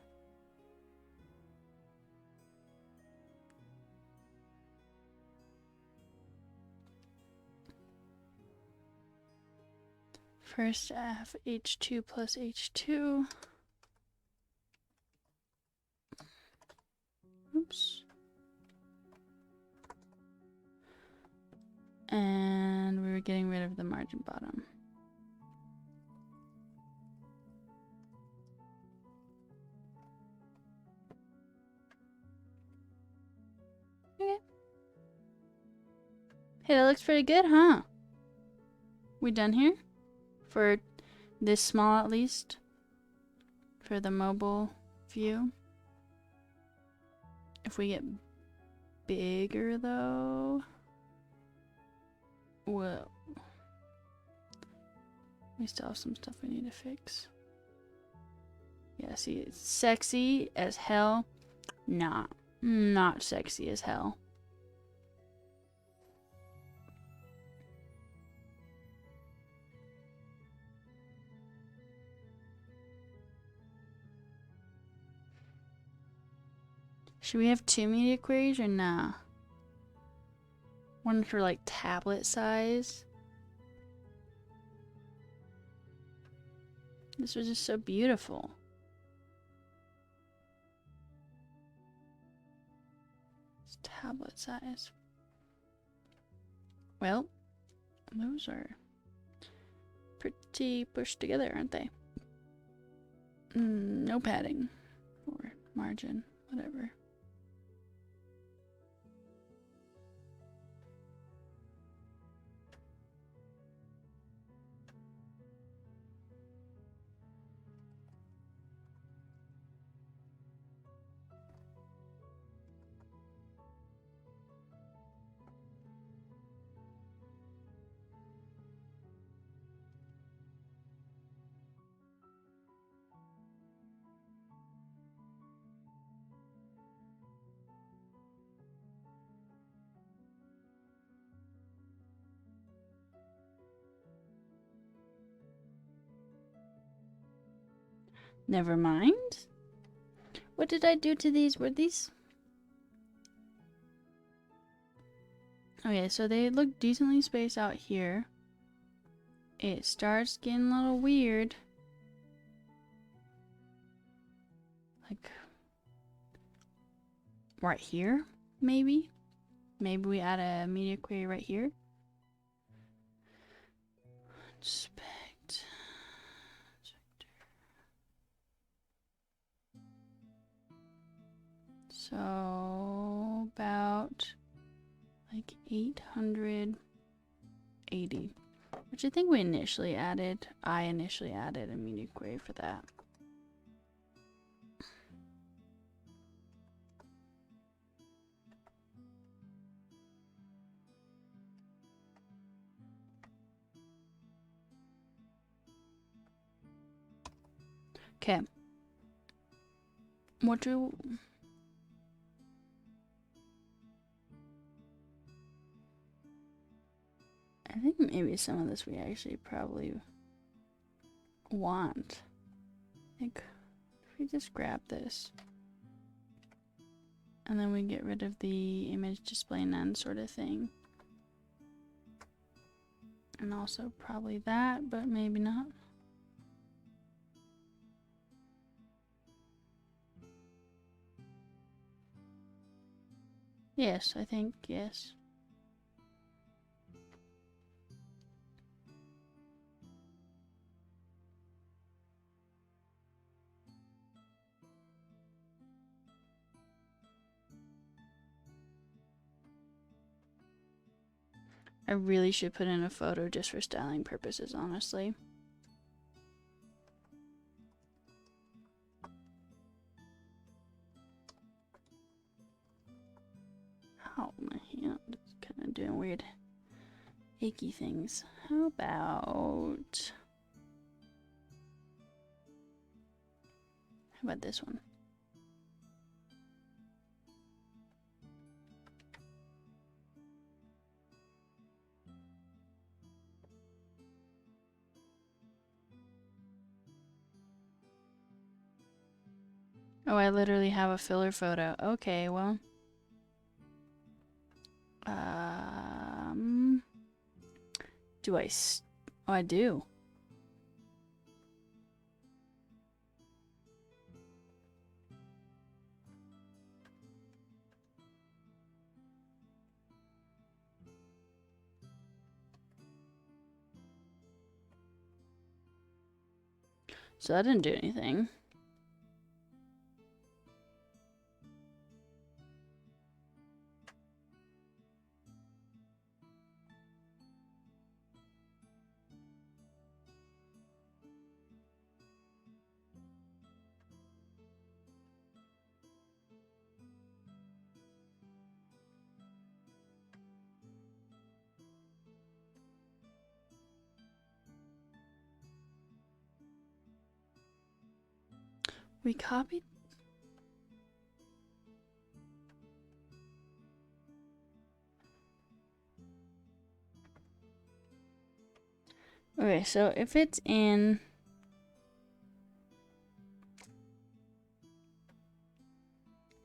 First half H2 plus H2. Oops. And we were getting rid of the margin bottom. Okay. Hey, that looks pretty good, huh? We done here? For this small at least? For the mobile view? If we get bigger though... Whoa. We still have some stuff we need to fix. Yeah, see, it's sexy as hell. Not sexy as hell. Should we have 2 media queries or nah? One for like tablet size. This was just so beautiful. It's tablet size. Well, those are pretty pushed together, aren't they? No padding or margin, whatever. Never mind. What did I do to these? Were these? Okay, so they look decently spaced out here. It starts getting a little weird. Like right here. maybe. Maybe we add a media query right here. Inspect. So about like 880, which I think we initially added. I initially added a media query for that. Okay. What do... I think maybe some of this we actually probably want. Like, if we just grab this. And then we get rid of the image display none sort of thing. And also probably that, but maybe not. Yes, I think yes. I really should put in a photo just for styling purposes, honestly. Ow, my hand is kind of doing weird achy things. How about this one? Oh, I literally have a filler photo. Okay, well. Do I oh, I do. So that didn't do anything. We copied. Okay, so if it's in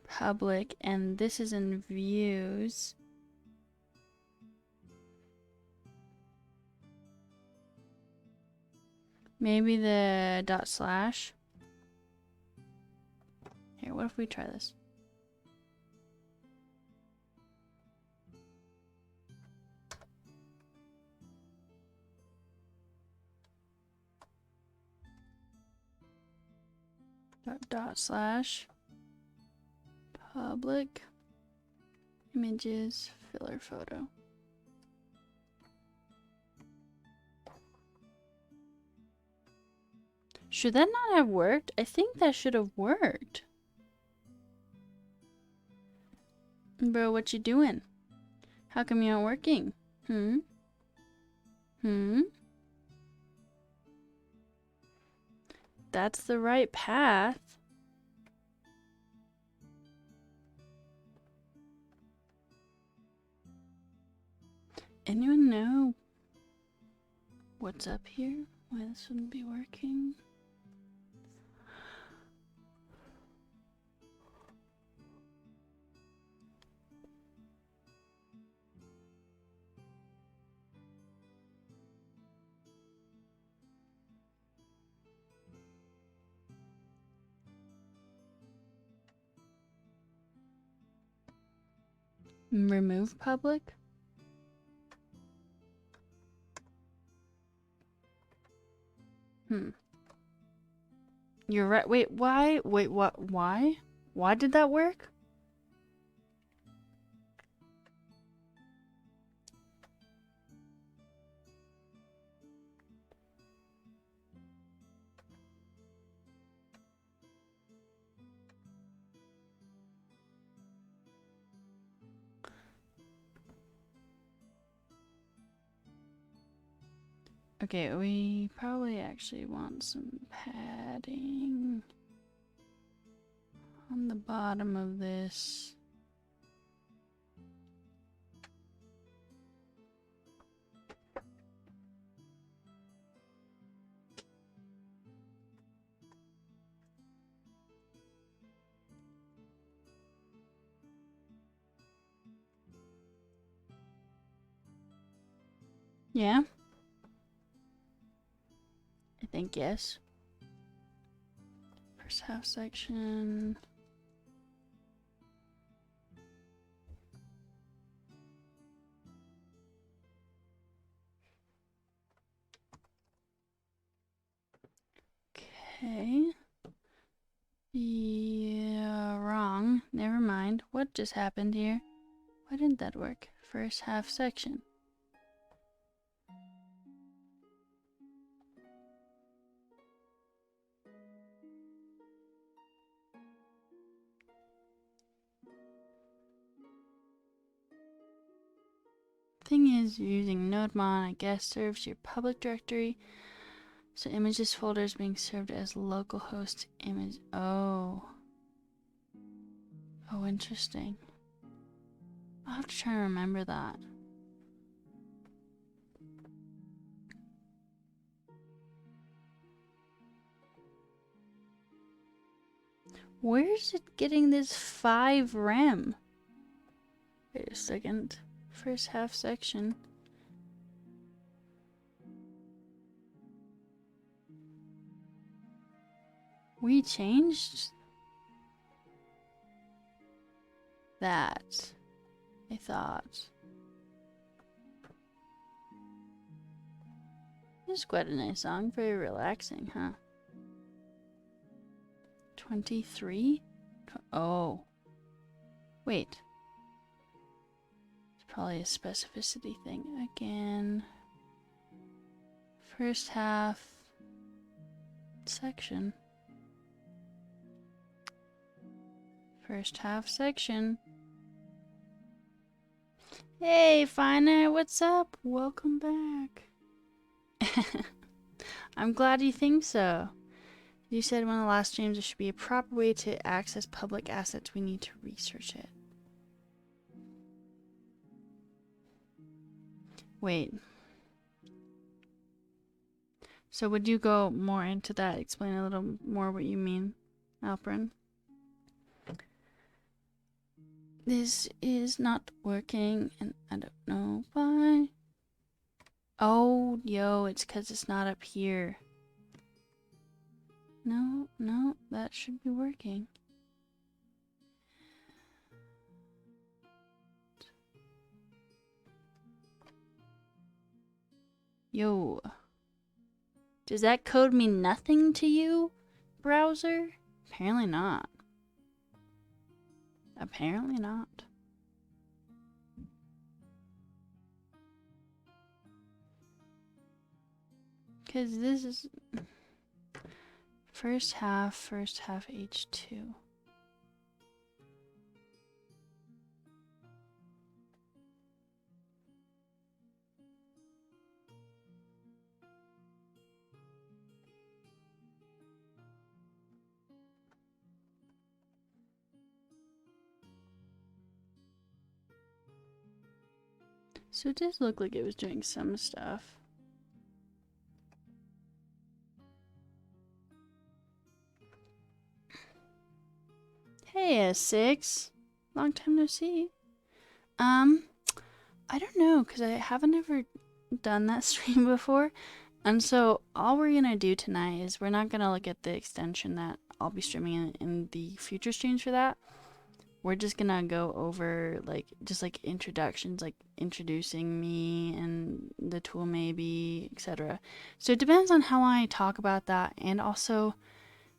public and this is in views, maybe the dot slash. Here, what if we try this? Dot slash public images filler photo. Should that not have worked? I think that should have worked. Bro, what you doing? How come you aren't working? That's the right path. Anyone know what's up here? Why this wouldn't be working? Remove public? You're right. Wait, why? Wait, what? Why? Why did that work? Okay, we probably actually want some padding on the bottom of this. Yeah? I think yes. First half section. Okay. Yeah, wrong. Never mind. What just happened here? Why didn't that work? First half section. Thing is, you're using NodeMon, I guess, serves your public directory. So images folder is being served as localhost image. Oh. Oh, interesting. I'll have to try and remember that. Where's it getting this 5 RAM? Wait a second. First half section. We changed that, I thought. This is quite a nice song. Very relaxing, huh? 23? Oh. Wait. It's probably a specificity thing. Again. First half section. First half section. Hey, Finer, what's up? Welcome back. I'm glad you think so. You said one of the last streams there should be a proper way to access public assets. We need to research it. Wait. So would you go more into that? Explain a little more what you mean, Alprin? This is not working, and I don't know why. Oh, yo, it's because it's not up here. No, no, that should be working. Yo. Does that code mean nothing to you, browser? Apparently not. Apparently not. Because this is first half H2. So it does look like it was doing some stuff. Hey, S6. Long time no see. I don't know, because I haven't ever done that stream before. And so all we're going to do tonight is we're not going to look at the extension that I'll be streaming in the future streams for that. we're just gonna go over like just like introductions, like introducing me and the tool maybe, etc. So it depends on how I talk about that and also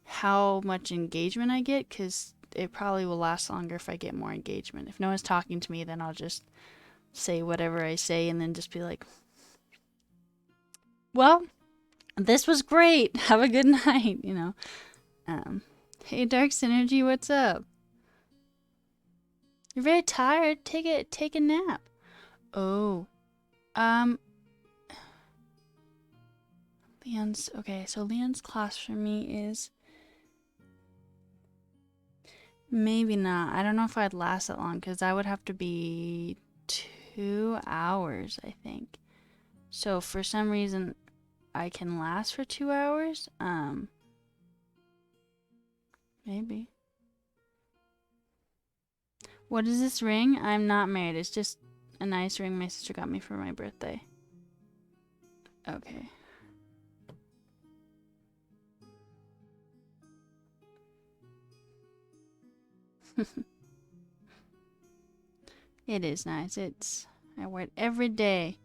how much engagement I get, because it probably will last longer if I get more engagement. If no one's talking to me, then I'll just say whatever I say and then just be like, well, this was great. Have a good night, you know. Hey, Dark Synergy, what's up? You're very tired. Take a nap. Oh. Leon's okay, so Leon's class for me is maybe not. I don't know if I'd last that long because that would have to be 2 hours, I think. So for some reason I can last for 2 hours. Maybe. What is this ring? I'm not married. It's just a nice ring my sister got me for my birthday. Okay. It is nice. I wear it every day.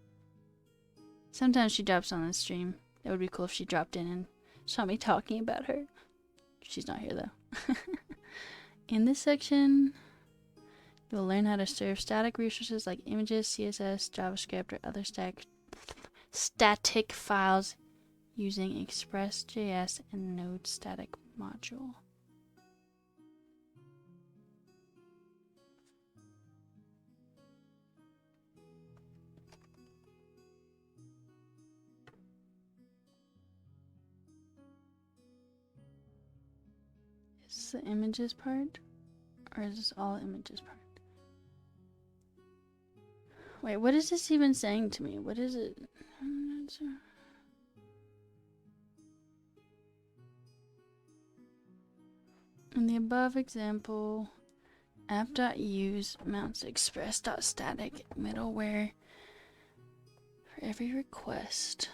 Sometimes she drops on the stream. It would be cool if she dropped in and saw me talking about her. She's not here though. In this section, you'll learn how to serve static resources like images, CSS, JavaScript, or other static files using Express.js and Node static module. Is this the images part? Or is this all images part? Wait, what is this even saying to me? What is it? In the above example, app.use mounts express.static middleware for every request.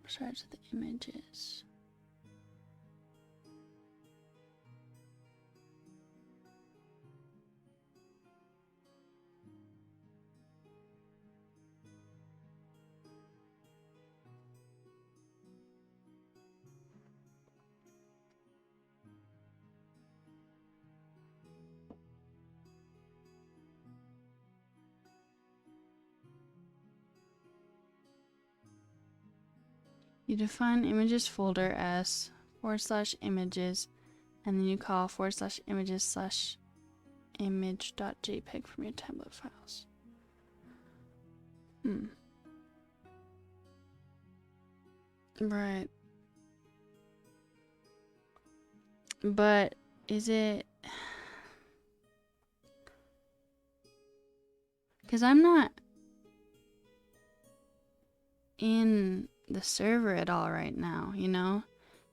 Besides the images. You define images folder as /images, and then you call /images/image.jpg from your template files. Right. But is it... Because I'm not in the server at all right now, you know?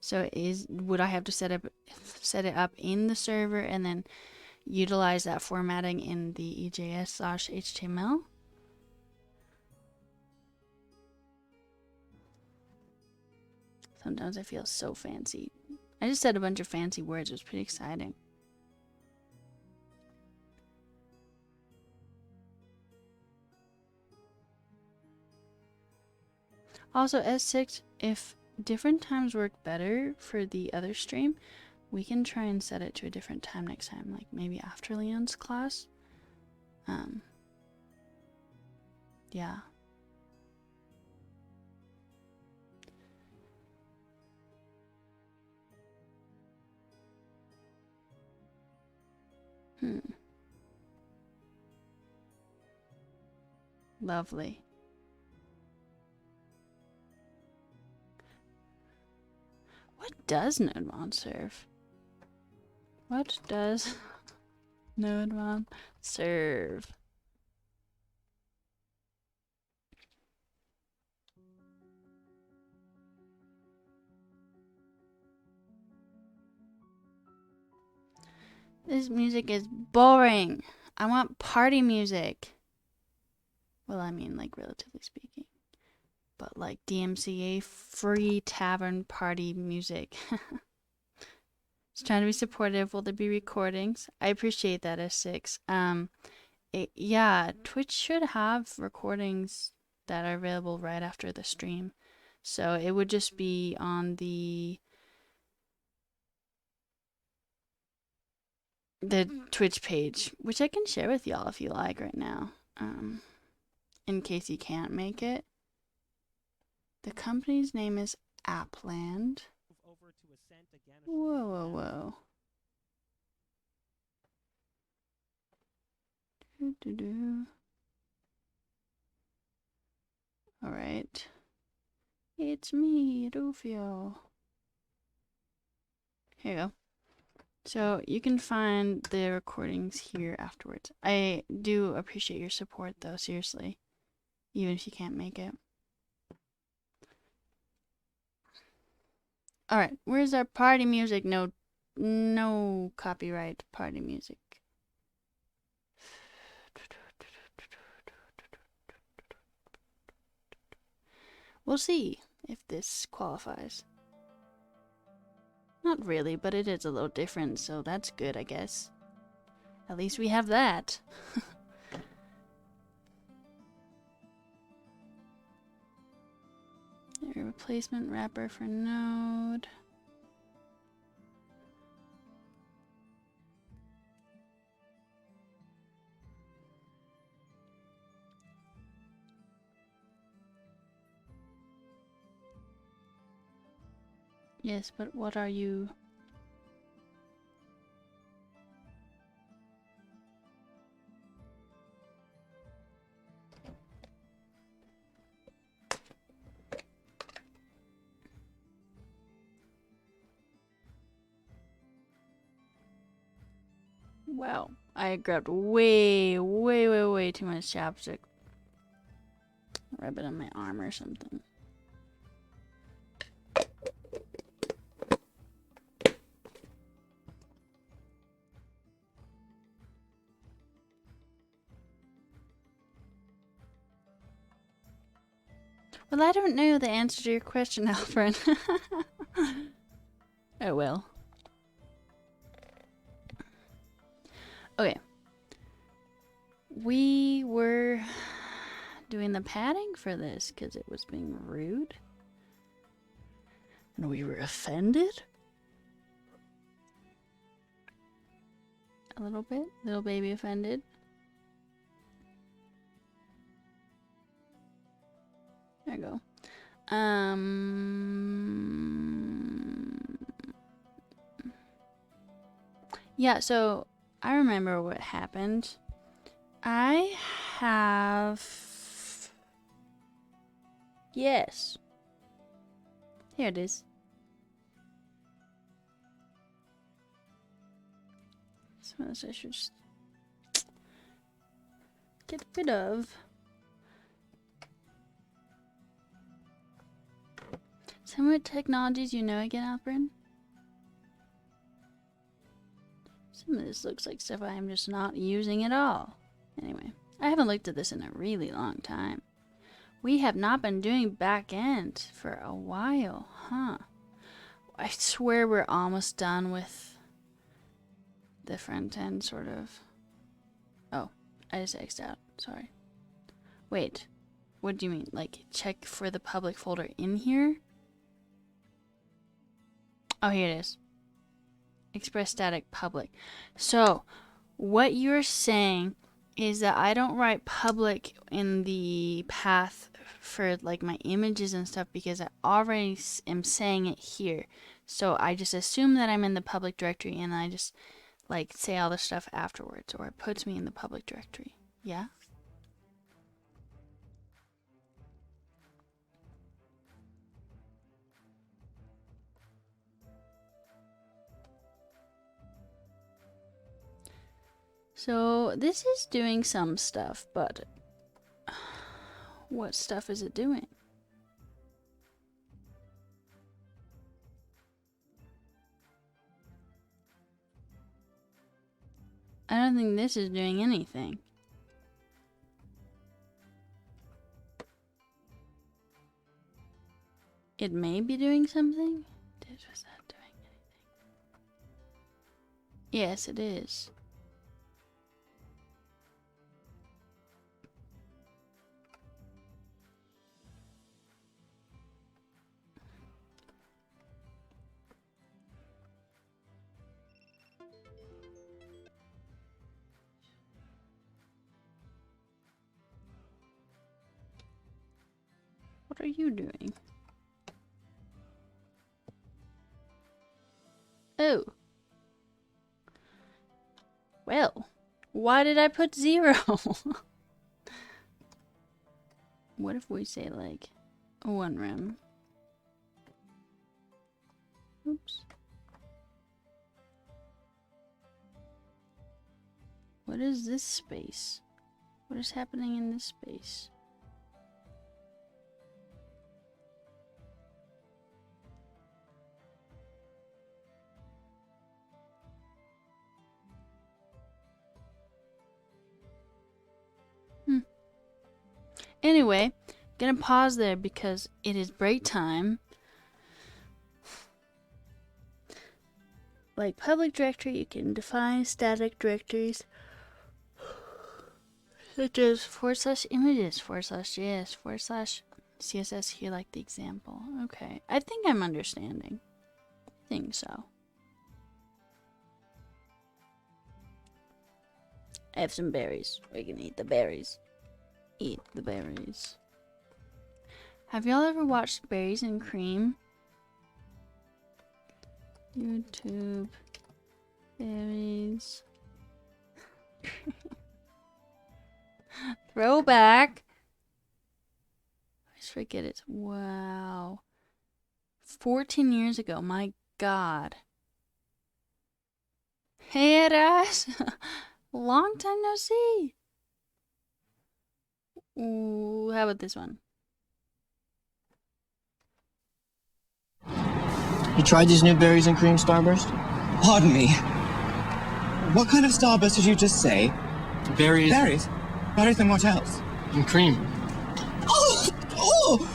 So would I have to set it up in the server and then utilize that formatting in the EJS/HTML? Sometimes I feel so fancy. I just said a bunch of fancy words. It was pretty exciting. Also, S6, if different times work better for the other stream, we can try and set it to a different time next time, like maybe after Leon's class. Yeah. Lovely. What does NodeMon serve? What does NodeMon serve? This music is boring. I want party music. Well, I mean, like, relatively speaking. But, like, DMCA free tavern party music. Just trying to be supportive. Will there be recordings? I appreciate that, S6. Yeah, Twitch should have recordings that are available right after the stream. So it would just be on the Twitch page, which I can share with y'all if you like right now, in case you can't make it. The company's name is Appland. Whoa, whoa, whoa. All right. It's me, Rufio. Here you go. So you can find the recordings here afterwards. I do appreciate your support, though, seriously. Even if you can't make it. Alright, where's our party music? No copyright party music. We'll see if this qualifies. Not really, but it is a little different, so that's good, I guess. At least we have that. A replacement wrapper for Node. Yes, but what are you? Wow, I grabbed way too much chapstick. Rub it on my arm or something. Well, I don't know the answer to your question, Alfred. Oh well. Okay. We were doing the padding for this because it was being rude. And we were offended. A little bit. Little baby offended. There you go. Yeah, so I remember what happened. I have... Yes. Here it is. Some of this I should just get rid of. Some of the technologies you know again, Alfred? Some of this looks like stuff I'm just not using at all. Anyway, I haven't looked at this in a really long time. We have not been doing back end for a while, huh? I swear we're almost done with the front end, sort of. Oh, I just X'd out. Sorry. Wait, what do you mean? Like, check for the public folder in here? Oh, here it is. Express static public. So, what you're saying is that I don't write public in the path for like my images and stuff because I already am saying it here. So I just assume that I'm in the public directory and I just like say all the stuff afterwards, or it puts me in the public directory. Yeah? So this is doing some stuff, but what stuff is it doing? I don't think this is doing anything. It may be doing something. Was that doing anything? Yes, it is. What are you doing? Oh. Well, why did I put 0? What if we say like 1 rem? Oops. What is this space? What is happening in this space? Anyway, gonna pause there because it is break time. Like public directory, you can define static directories such as /images, /js, /css here, like the example. Okay, I think I'm understanding. I think so. I have some berries. We can eat the berries. Eat the berries. Have y'all ever watched Berries and Cream? YouTube. Berries. Throwback. I just forget it. Wow. 14 years ago. My God. Hey, Eras. Long time no see. Ooh, how about this one? You tried these new berries and cream starburst? Pardon me. What kind of starburst did you just say? Berries. Berries? Berries and what else? And cream. Oh! Oh!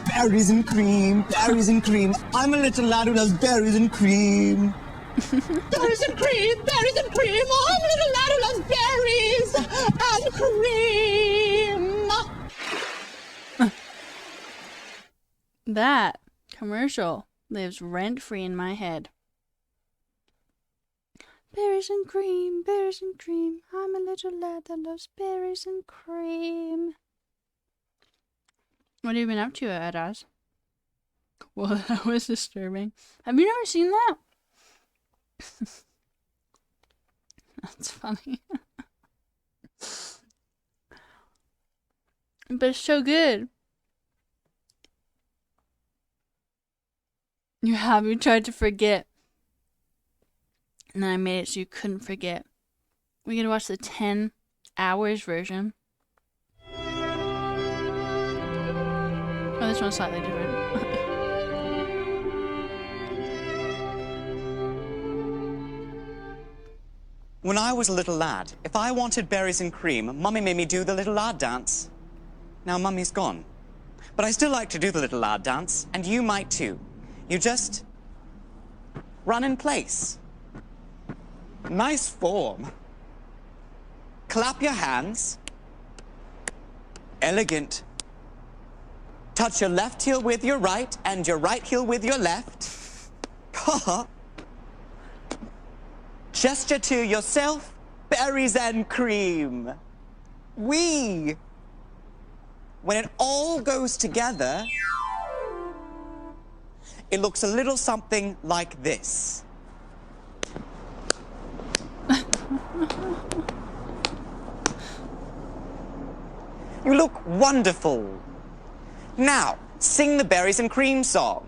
Berries and cream, berries and cream. I'm a little lad who loves berries and cream. Berries and cream, berries and cream. Oh, I'm a little lad who loves berries and cream. That commercial lives rent-free in my head. Berries and cream, berries and cream. I'm a little lad that loves berries and cream. What have you been up to, Eras? Well, that was disturbing. Have you never seen that? That's funny. But it's so good. You tried to forget. And then I made it so you couldn't forget. We're gonna watch the 10 hours version. Oh, this one's slightly different. When I was a little lad, if I wanted berries and cream, Mummy made me do the little lad dance. Now Mummy's gone. But I still like to do the little lad dance, and you might too. You just run in place. Nice form. Clap your hands. Elegant. Touch your left heel with your right and your right heel with your left. Gesture to yourself, berries and cream. When it all goes together, it looks a little something like this. You look wonderful. Now, sing the berries and cream song.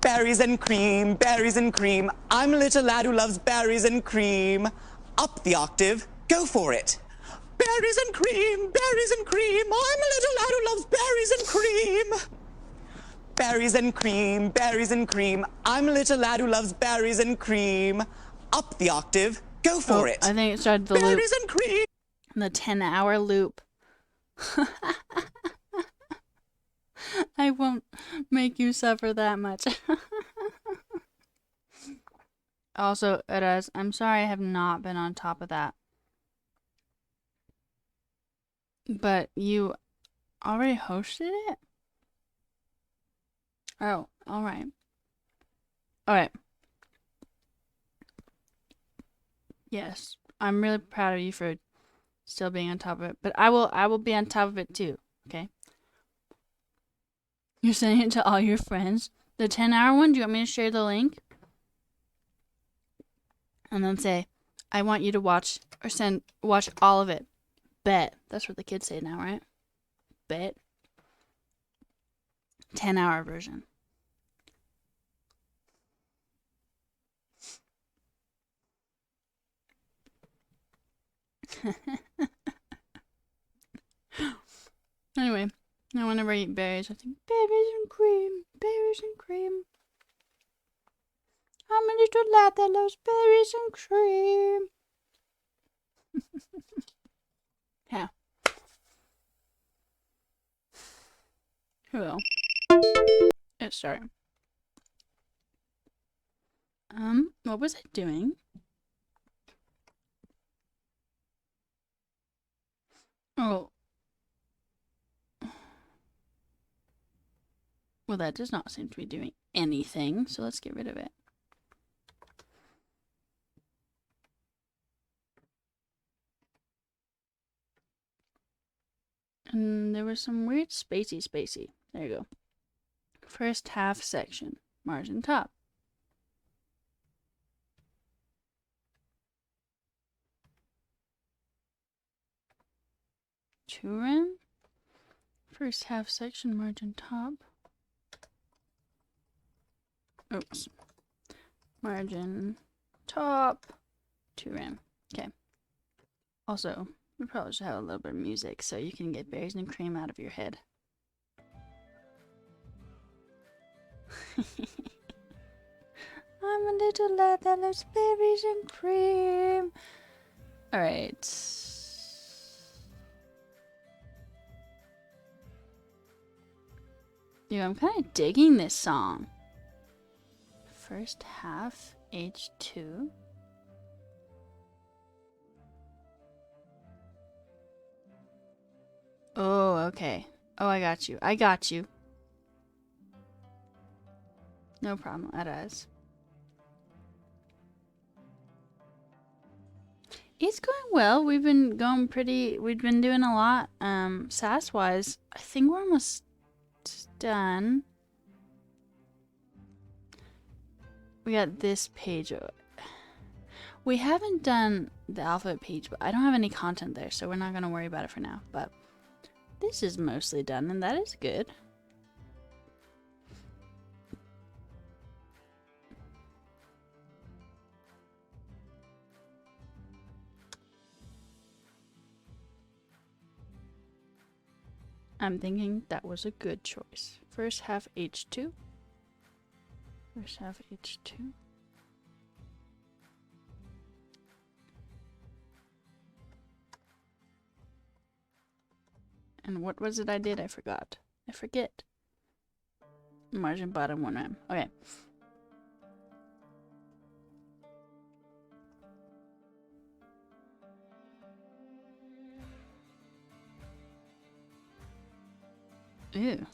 Berries and cream, berries and cream. I'm a little lad who loves berries and cream. Up the octave, go for it. Berries and cream, berries and cream. I'm a little lad who loves berries and cream. Berries and cream, berries and cream. I'm a little lad who loves berries and cream. Up the octave, go for it. I think it started the loop. Berries and cream. The 10-hour loop. I won't make you suffer that much. Also, Eras, I'm sorry I have not been on top of that. But you already hosted it? Oh, alright. Alright. Yes. I'm really proud of you for still being on top of it. But I will be on top of it too, okay? You're sending it to all your friends? The 10-hour one? Do you want me to share the link? And then say, I want you to watch watch all of it. Bet. That's what the kids say now, right? Bet. 10-hour version. Anyway, now whenever I eat berries, I think berries and cream, berries and cream. I'm a little lad that loves berries and cream. Yeah. Hello. Let's start. What was I doing? Oh. Well, that does not seem to be doing anything, so let's get rid of it. And there was some weird spacey. There you go. First half section, margin top. Two rem. First half section, margin top. Oops. Margin top. 2 rem. Okay. Also, we probably should have a little bit of music so you can get berries and cream out of your head. I'm a little lad that loves berries and cream. Alright. Yeah, I'm kind of digging this song. First half, H2. Oh, okay. Oh, I got you. No problem, Eras. It's going well. We've been doing a lot. SASS wise, I think we're almost done. We got this page. We haven't done the alphabet page, but I don't have any content there, so we're not going to worry about it for now. But this is mostly done, and that is good. I'm thinking that was a good choice. First half H2. First half H2. And what was it I did? I forgot. I forget. Margin bottom 1 rem. Okay. Ew.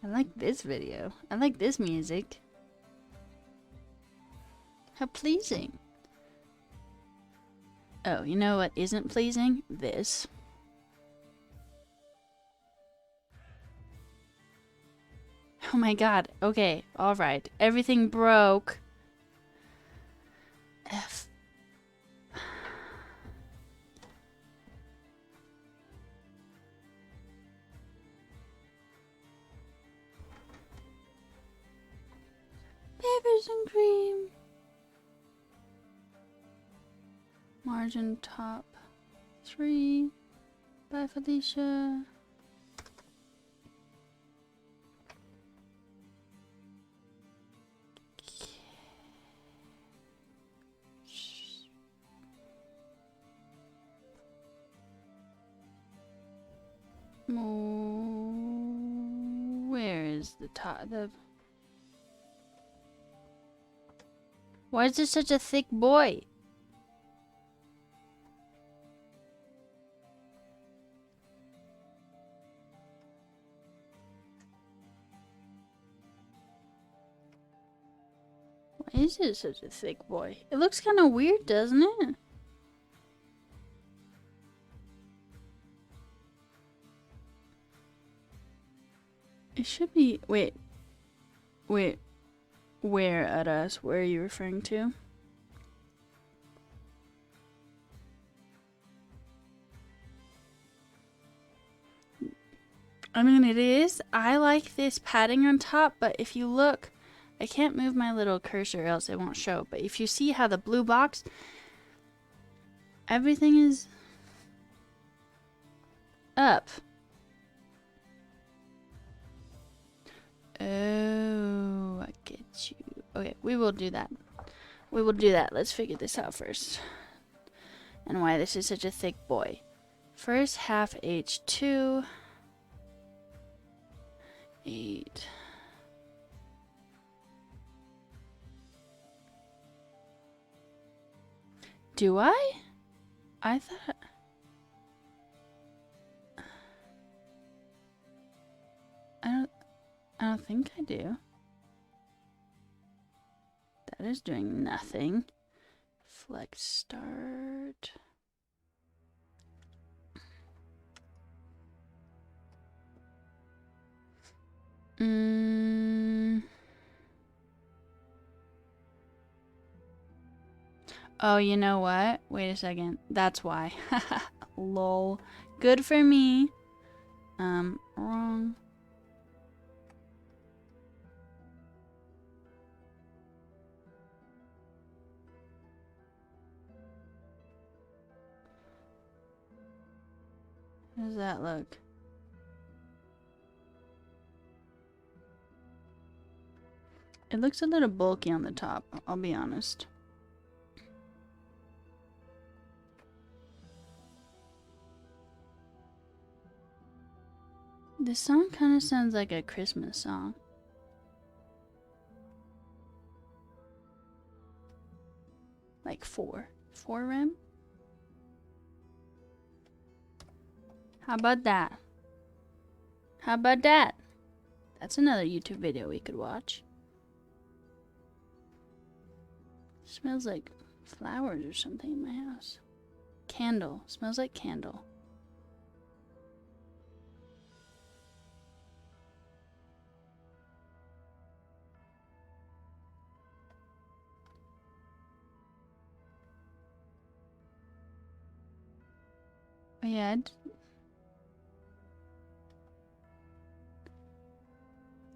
I like this video. I like this music. How pleasing. Oh, you know what isn't pleasing? This. Oh my god. Okay, alright. Everything broke. F. Berries and cream. Margin top 3. Bye, Felicia. Where is the top? Why is this such a thick boy? Why is it such a thick boy? It looks kind of weird, doesn't it? It should be. Wait. Where at us? Where are you referring to? I mean, it is. I like this padding on top, but if you look, I can't move my little cursor, else it won't show. But if you see how the blue box, everything is up. Oh, I get you. Okay, we will do that. We will do that. Let's figure this out first. And why this is such a thick boy. First half H2. 8. Do I? I thought... I don't think I do. That is doing nothing. Flex start. Oh, you know what? Wait a second. That's why. Lol. Good for me. Wrong. How does that look? It looks a little bulky on the top, I'll be honest. This song kind of sounds like a Christmas song. Like 4 rem? How about that? How about that? That's another YouTube video we could watch. Smells like flowers or something in my house. Candle. Smells like candle. Oh yeah,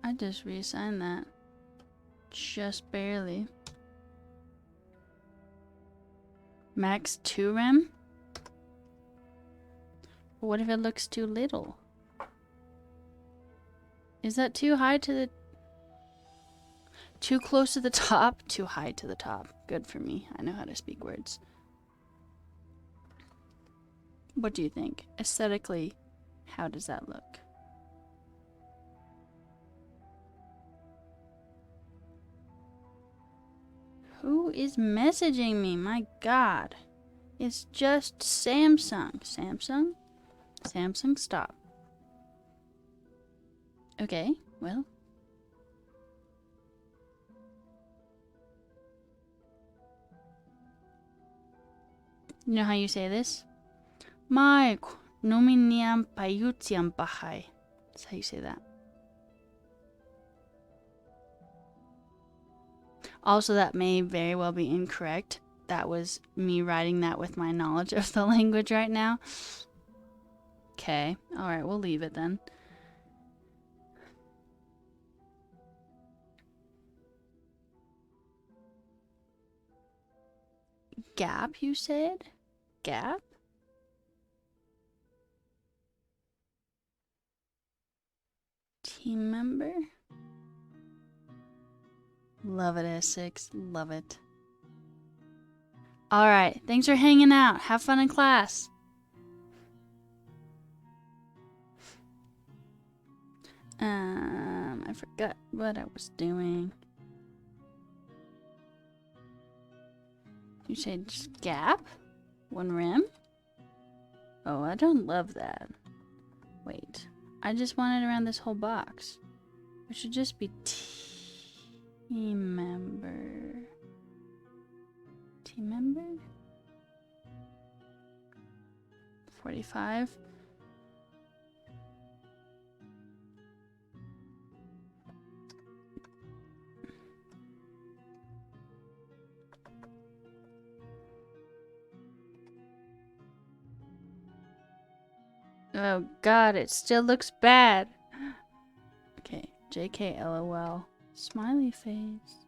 I just reassigned that. Just barely. Max 2 rem? What if it looks too little? Is that too high to the... Too close to the top? Too high to the top. Good for me. I know how to speak words. What do you think? Aesthetically, how does that look? Who is messaging me? My God. It's just Samsung. Samsung? Samsung, stop. Okay, well. You know how you say this? Mike, nominiam paiutiam bahai. That's how you say that. Also, that may very well be incorrect. That was me writing that with my knowledge of the language right now. Okay, alright, we'll leave it then. Gap, you said? Gap? Team member? Love it, S6. Love it. Alright, thanks for hanging out. Have fun in class. I forgot what I was doing. You say just gap? One rim? Oh, I don't love that. Wait. I just want it around this whole box. It should just be team member. Team member? 45. Oh god, it still looks bad. Okay, JK LOL. Smiley face.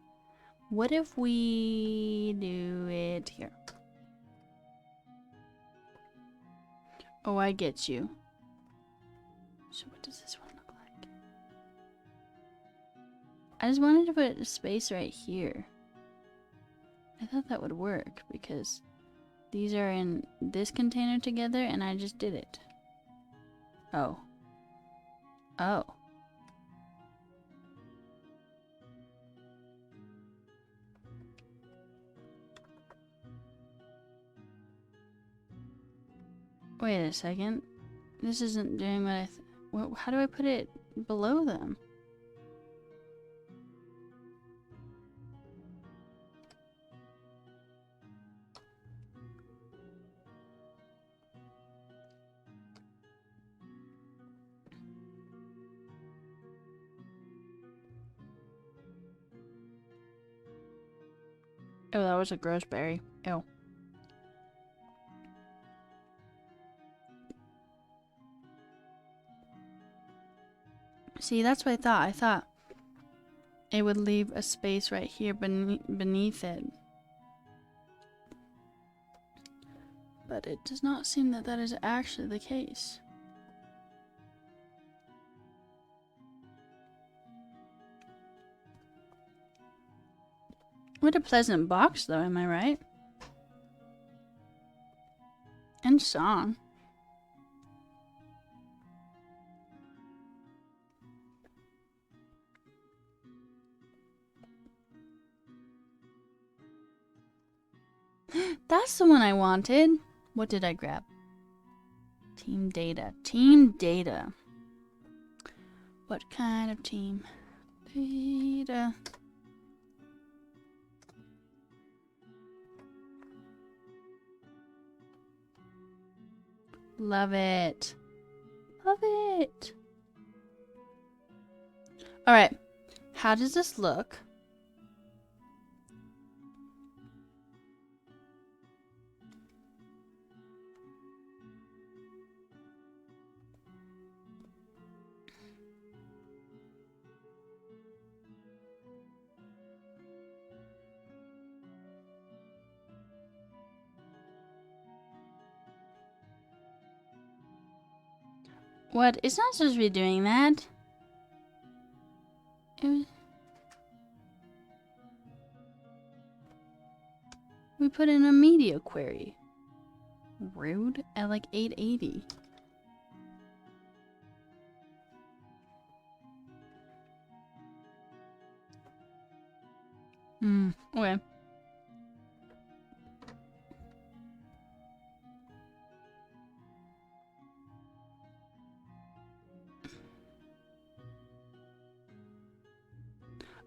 What if we do it here? Oh, I get you. So what does this one look like? I just wanted to put a space right here. I thought that would work because these are in this container together and I just did it. Oh. Oh. Wait a second. This isn't doing what how do I put it below them? Oh, that was a gross berry. Ew. See, that's what I thought. I thought it would leave a space right here beneath it. But it does not seem that that is actually the case. What a pleasant box, though, am I right? And song. That's the one I wanted. What did I grab? Team data. Team data. What kind of team? Data. Love it. Love it. Alright. How does this look? What? It's not supposed to be doing that. We put in a media query. Rude at like 880. Okay.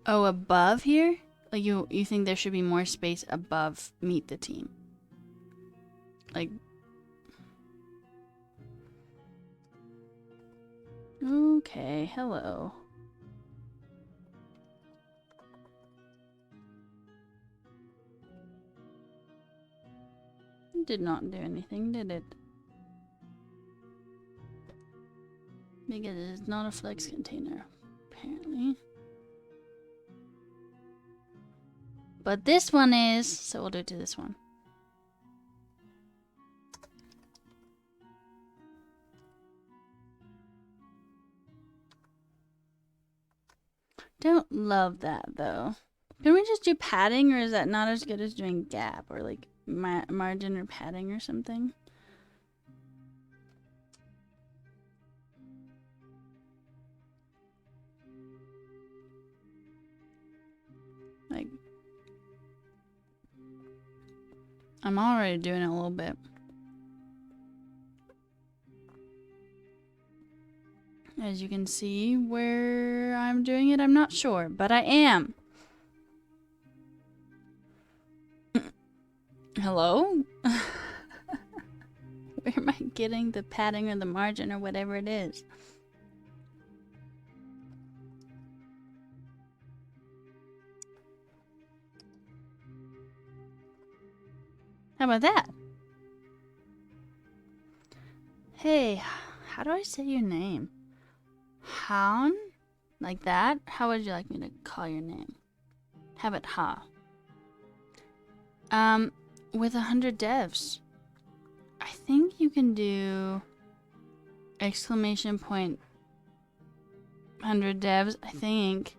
Oh, above here? Like you think there should be more space above meet the team? Like okay, hello. Did not do anything, did it? Because it's not a flex container, apparently. But this one is, so we'll do it to this one. Don't love that though. Can we just do padding, or is that not as good as doing gap or like margin or padding or something? Like I'm already doing it a little bit. As you can see, where I'm doing it, I'm not sure, but I am. Hello? Where am I getting the padding or the margin or whatever it is? How about that? Hey, how do I say your name? Han? Like that? How would you like me to call your name? Have it Ha. With 100 devs. I think you can do exclamation point 100 devs, I think.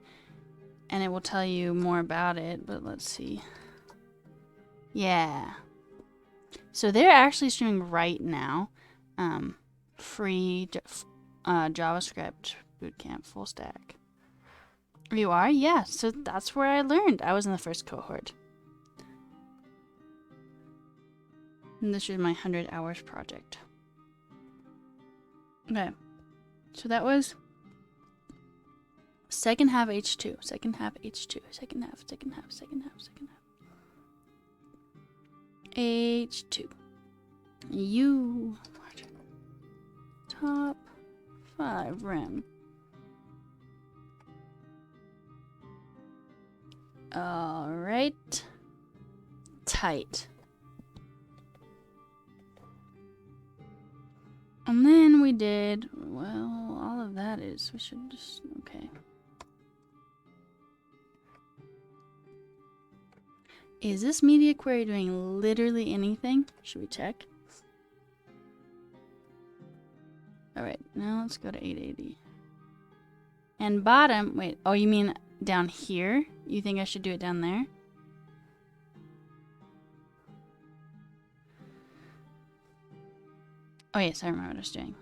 And it will tell you more about it, but let's see. Yeah. So they're actually streaming right now. Free JavaScript bootcamp full stack. You are? Yeah, so that's where I learned. I was in the first cohort. And this was my 100 hours project. Okay. So that was second half H2. Second half H2. Second half. H2. U. Top 5 rim. Alright. Tight. And then we did, well, all of that is, we should just, okay. Is this media query doing literally anything? Should we check? Alright, now let's go to 880. And bottom, wait, oh, you mean down here? You think I should do it down there? Oh yes, I remember what I was doing.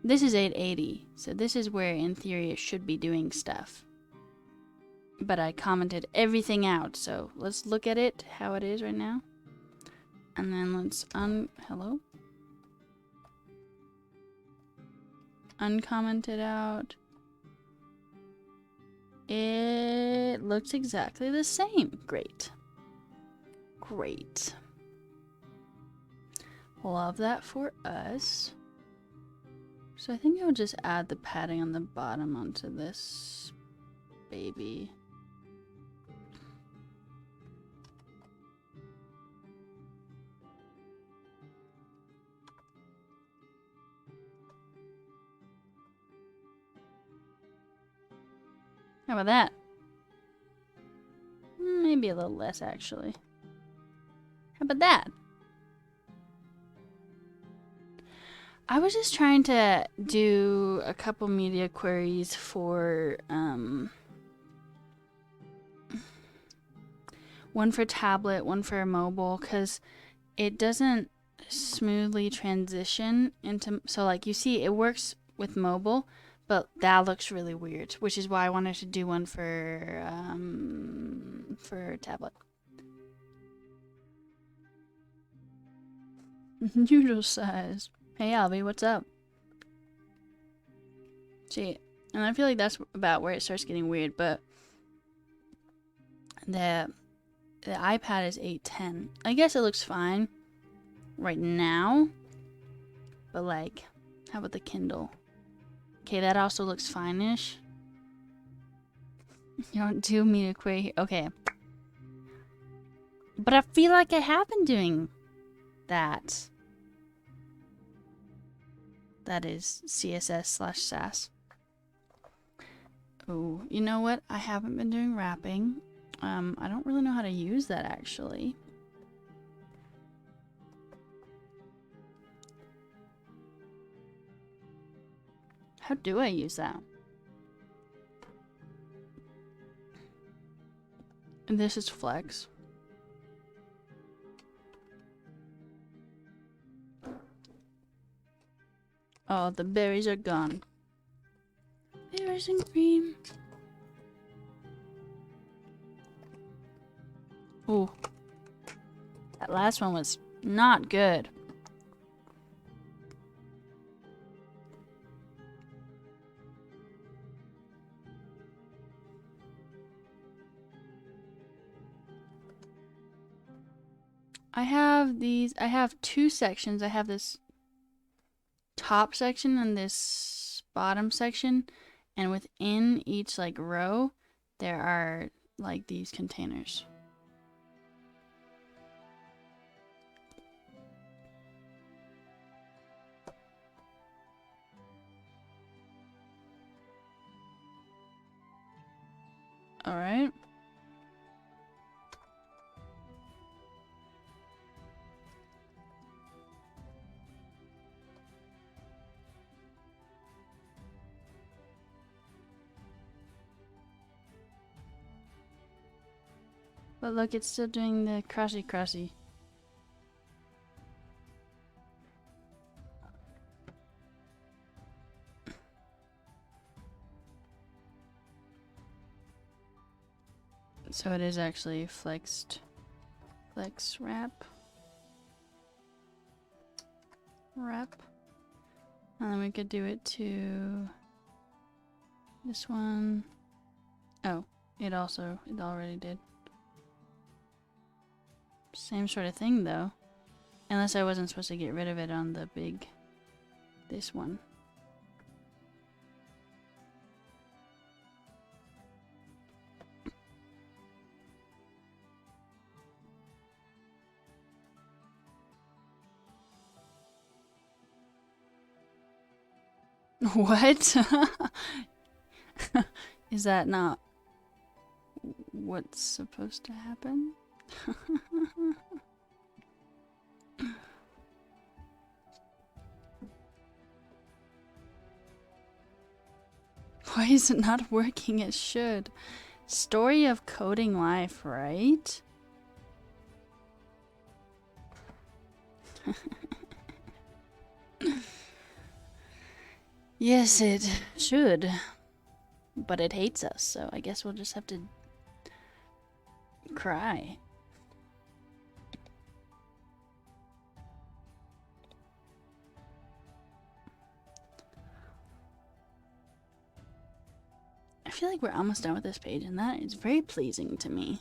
This is 880, so this is where in theory it should be doing stuff. But I commented everything out, so let's look at it, how it is right now. And then let's hello? Uncomment it out. It looks exactly the same. Great. Great. Love that for us. So I think I'll just add the padding on the bottom onto this baby. How about that? Maybe a little less, actually. How about that? I was just trying to do a couple media queries for, one for tablet, one for mobile, because it doesn't smoothly transition into, so like you see, it works with mobile, but that looks really weird, which is why I wanted to do one for tablet. Noodle size. Hey, Albie, what's up? See, and I feel like that's about where it starts getting weird, but the iPad is 810. I guess it looks fine right now, but like, how about the Kindle? Okay, that also looks fine-ish. You don't do media query here. Okay. But I feel like I have been doing that. That is CSS/SAS. Oh, you know what? I haven't been doing wrapping. I don't really know how to use that actually. How do I use that? And this is flex. Oh, the berries are gone. Berries and cream. Ooh. That last one was Not good. I have two sections. I have this top section and this bottom section, and within each like row there are like these containers. All right. But look, it's still doing the crossy. So it is actually flex wrap. And then we could do it to this one. Oh, it already did. Same sort of thing though. Unless I wasn't supposed to get rid of it on the this one. What? Is that not what's supposed to happen? Why is it not working? It should. Story of coding life, right? Yes, it should. But it hates us, so I guess we'll just have to cry. I feel like we're almost done with this page, and that is very pleasing to me.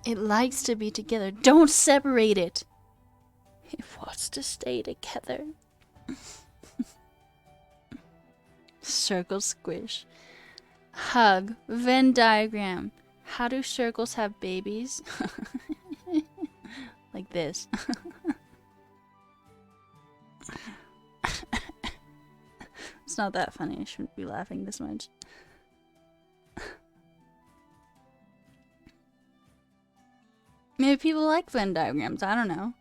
It likes to be together. Don't separate it. It wants to stay together. Circle squish. Hug. Venn diagram. How do circles have babies? Like this. It's not that funny. I shouldn't be laughing this much. Maybe people like Venn diagrams. I don't know.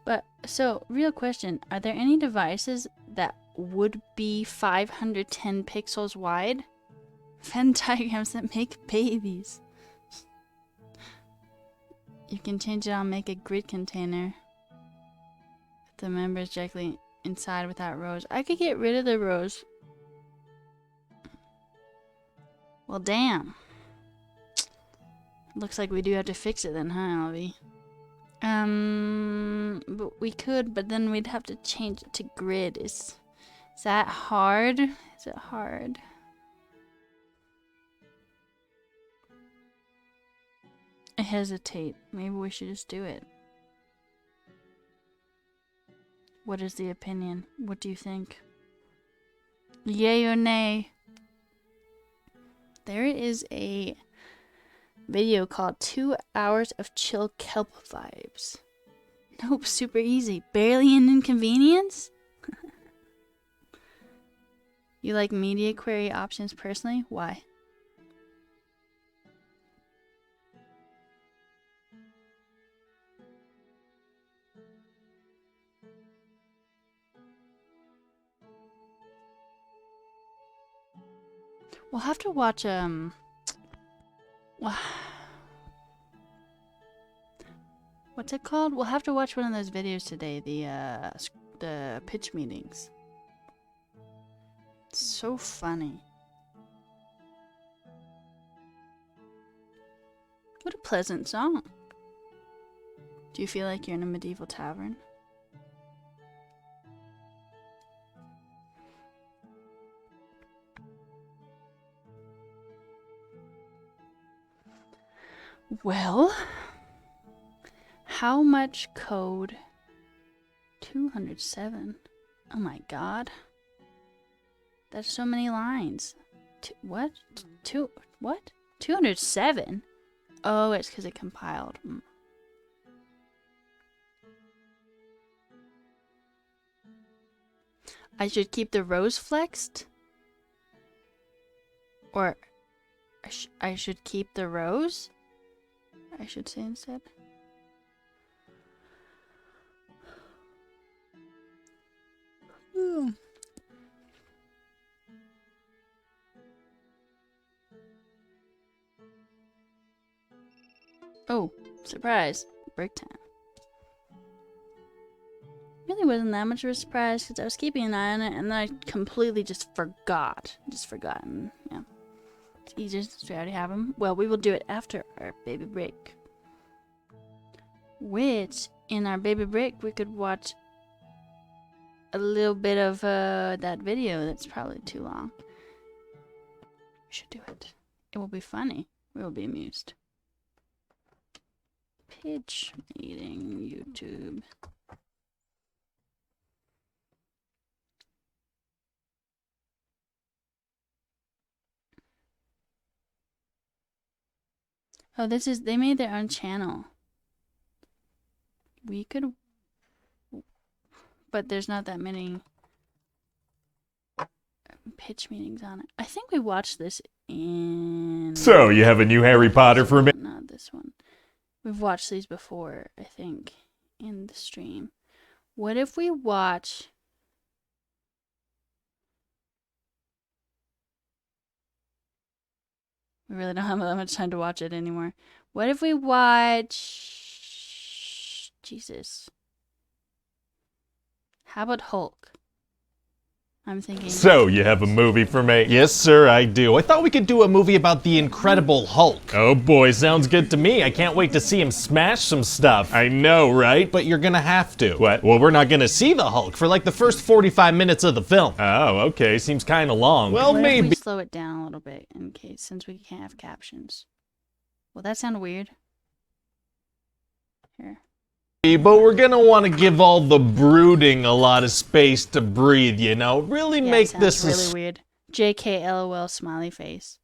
But, so, real question. Are there any devices that would be 510 pixels wide? Venn diagrams that make babies. You can change it on make a grid container. The members directly inside without rows. I could get rid of the rows. Well, damn. Looks like we do have to fix it then, huh, Alvy? But we could, but then we'd have to change it to grid. Is that hard? Is it hard? I hesitate. Maybe we should just do it. What is the opinion? What do you think? Yay or nay? There is a video called 2 Hours of Chill Kelp Vibes. Nope, super easy. Barely an inconvenience? You like media query options personally? Why? We'll have to watch, what What's it called? We'll have to watch one of those videos today. The pitch meetings. It's so funny. What a pleasant song. Do you feel like you're in a medieval tavern? Well, how much code? 207. Oh my god. That's so many lines. What? 207? Oh, it's because it compiled. I should keep the rows flexed? Or I should keep the rows? I should say instead. Oh, surprise. Break time. Really wasn't that much of a surprise because I was keeping an eye on it and then I completely just forgot. Yeah. It's easier since we already have them. Well, we will do it after our baby break. Which, in our baby break, we could watch a little bit of that video that's probably too long. We should do it. It will be funny. We will be amused. Pitch meeting, YouTube. Oh, they made their own channel. We could, but there's not that many pitch meetings on it. I think we watched this in... So, you have a new Harry Potter for me? Not this one. We've watched these before, I think, in the stream. What if we watch... We really don't have that much time to watch it anymore. What if we watch... Jesus. How about Hulk? I'm thinking... So, you have a movie for me? Yes, sir, I do. I thought we could do a movie about the Incredible Hulk. Oh boy, sounds good to me. I can't wait to see him smash some stuff. I know, right? But you're gonna have to. What? Well, we're not gonna see the Hulk for like the first 45 minutes of the film. Oh, okay. Seems kinda long. Well, what maybe... if we slow it down a little bit in case, since we can't have captions? Will that sound weird? Here. But we're gonna want to give all the brooding a lot of space to breathe, you know? Really Yeah, make it this sounds really weird. JK LOL smiley face.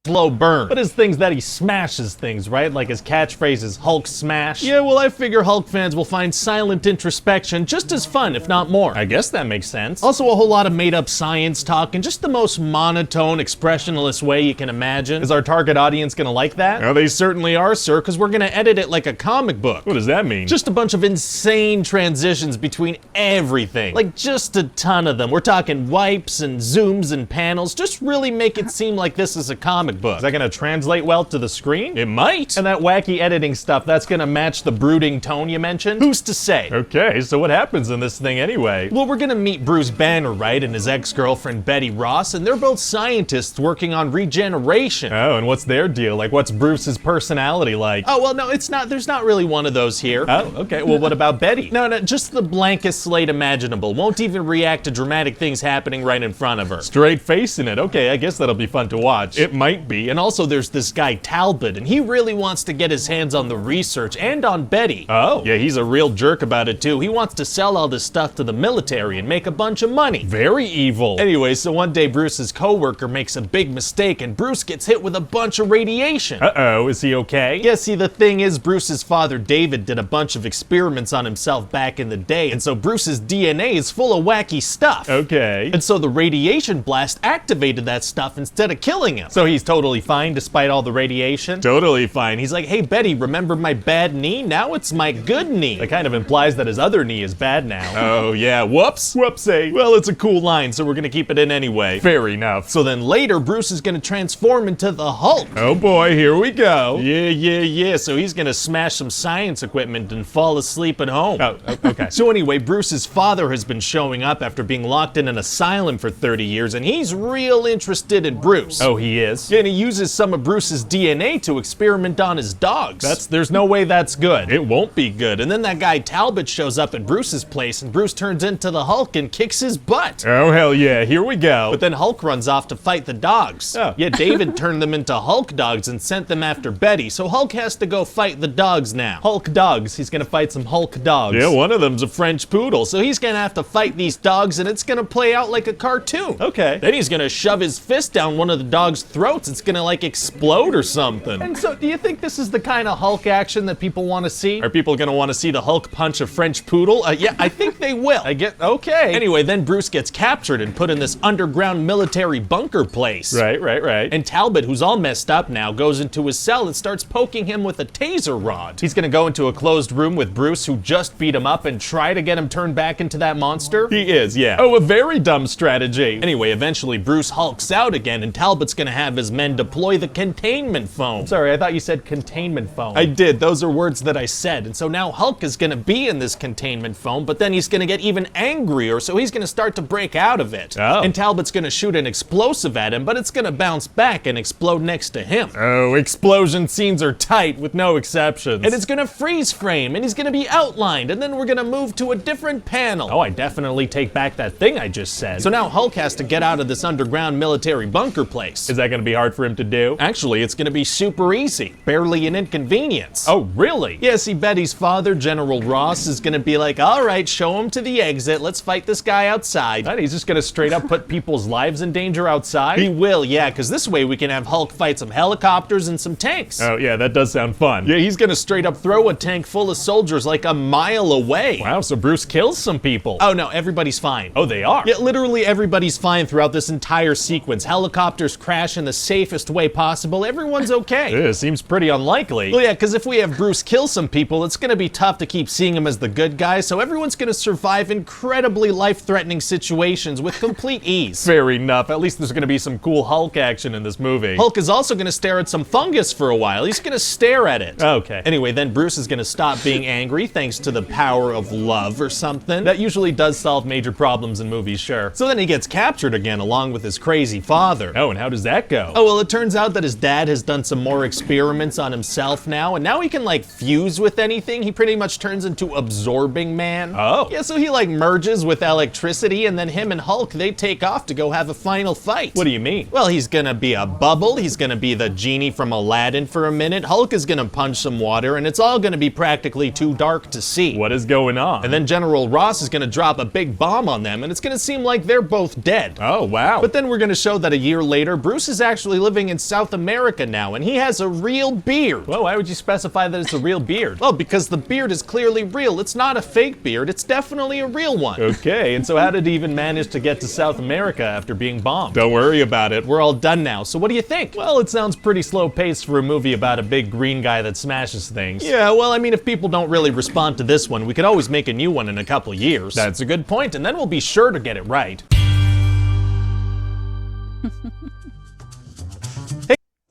slow burn. But his things that he smashes things, right? Like his catchphrase is Hulk smash. Yeah, well, I figure Hulk fans will find silent introspection just as fun, if not more. I guess that makes sense. Also, a whole lot of made-up science talk in just the most monotone, expressionless way you can imagine. Is our target audience gonna like that? Oh, they certainly are, sir, because we're gonna edit it like a comic book. What does that mean? Just a bunch of insane transitions between everything. Like, just a ton of them. We're talking wipes and zooms and panels. Just really make it seem like this is a comic book. Is that gonna translate well to the screen? It might. And that wacky editing stuff, that's gonna match the brooding tone you mentioned? Who's to say? Okay, so what happens in this thing anyway? Well, we're gonna meet Bruce Banner, right, and his ex-girlfriend Betty Ross, and they're both scientists working on regeneration. Oh, and what's their deal? Like, what's Bruce's personality like? Oh, well, no, it's not, there's not really one of those here. Oh, okay, well, what about Betty? No, just the blankest slate imaginable. Won't even react to dramatic things happening right in front of her. Straight facing it. Okay, I guess that'll be fun to watch. It might be. And also there's this guy Talbot, and he really wants to get his hands on the research and on Betty. Oh, yeah, he's a real jerk about it too. He wants to sell all this stuff to the military and make a bunch of money. Very evil. Anyway, so one day Bruce's coworker makes a big mistake and Bruce gets hit with a bunch of radiation. Uh-oh, is he okay? Yeah, see, the thing is, Bruce's father David did a bunch of experiments on himself back in the day, and so Bruce's DNA is full of wacky stuff. Okay. And so the radiation blast activated that stuff instead of killing him. So he's totally totally fine despite all the radiation? Totally fine. He's like, hey Betty, remember my bad knee? Now it's my good knee. That kind of implies that his other knee is bad now. Oh yeah, whoops. Whoopsie. Well, it's a cool line, so we're gonna keep it in anyway. Fair enough. So then later, Bruce is gonna transform into the Hulk. Oh boy, here we go. Yeah. So he's gonna smash some science equipment and fall asleep at home. Oh, okay. So anyway, Bruce's father has been showing up after being locked in an asylum for 30 years, and he's real interested in Bruce. Oh, he is? Yeah, and he uses some of Bruce's DNA to experiment on his dogs. There's no way that's good. It won't be good. And then that guy Talbot shows up at Bruce's place, and Bruce turns into the Hulk and kicks his butt. Oh, hell yeah, here we go. But then Hulk runs off to fight the dogs. Oh. Yeah, David turned them into Hulk dogs and sent them after Betty, so Hulk has to go fight the dogs now. Hulk dogs. He's gonna fight some Hulk dogs. Yeah, one of them's a French poodle, so he's gonna have to fight these dogs, and it's gonna play out like a cartoon. Okay. Then he's gonna shove his fist down one of the dog's throats. It's gonna like explode or something. And so, do you think this is the kind of Hulk action that people want to see? Are people gonna want to see the Hulk punch a French poodle? Yeah, I think they will. Okay. Anyway, then Bruce gets captured and put in this underground military bunker place. Right. And Talbot, who's all messed up now, goes into his cell and starts poking him with a taser rod. He's gonna go into a closed room with Bruce, who just beat him up, and try to get him turned back into that monster. He is, yeah. Oh, a very dumb strategy. Anyway, eventually Bruce hulks out again, and Talbot's gonna have his men deploy the containment foam. Sorry, I thought you said containment foam. I did, those are words that I said. And so now Hulk is gonna be in this containment foam, but then he's gonna get even angrier, so he's gonna start to break out of it. Oh. And Talbot's gonna shoot an explosive at him, but it's gonna bounce back and explode next to him. Oh, explosion scenes are tight with no exceptions. And it's gonna freeze frame, and he's gonna be outlined, and then we're gonna move to a different panel. Oh, I definitely take back that thing I just said. So now Hulk has to get out of this underground military bunker place. Is that gonna be hard for him to do? Actually, it's gonna be super easy. Barely an inconvenience. Oh, really? Yeah, see, Betty's father, General Ross, is gonna be like, all right, show him to the exit. Let's fight this guy outside. And he's just gonna straight up put people's lives in danger outside? He will, yeah, because this way we can have Hulk fight some helicopters and some tanks. Oh, yeah, that does sound fun. Yeah, he's gonna straight up throw a tank full of soldiers like a mile away. Wow, so Bruce kills some people. Oh, no, everybody's fine. Oh, they are? Yeah, literally everybody's fine throughout this entire sequence. Helicopters crash in the safest way possible. Everyone's okay. It seems pretty unlikely. Well, yeah, because if we have Bruce kill some people, it's gonna be tough to keep seeing him as the good guy, so everyone's gonna survive incredibly life-threatening situations with complete ease. Fair enough. At least there's gonna be some cool Hulk action in this movie. Hulk is also gonna stare at some fungus for a while. He's gonna stare at it. Okay. Anyway, then Bruce is gonna stop being angry thanks to the power of love or something. That usually does solve major problems in movies, sure. So then he gets captured again along with his crazy father. Oh, and how does that go? Oh, well, it turns out that his dad has done some more experiments on himself now, and now he can like fuse with anything. He pretty much turns into Absorbing Man. Oh. Yeah, so he like merges with electricity, and then him and Hulk, they take off to go have a final fight. What do you mean? Well, he's gonna be a bubble, he's gonna be the genie from Aladdin for a minute, Hulk is gonna punch some water, and it's all gonna be practically too dark to see. What is going on? And then General Ross is gonna drop a big bomb on them, and it's gonna seem like they're both dead. Oh, wow. But then we're gonna show that a year later, Bruce is actually living in South America now, and he has a real beard. Well, why would you specify that it's a real beard? Well, because the beard is clearly real. It's not a fake beard, it's definitely a real one. Okay, and so how did he even manage to get to South America after being bombed? Don't worry about it, we're all done now. So what do you think? Well, it sounds pretty slow paced for a movie about a big green guy that smashes things. Yeah, well, I mean, if people don't really respond to this one, we could always make a new one in a couple years. That's a good point, and then we'll be sure to get it right.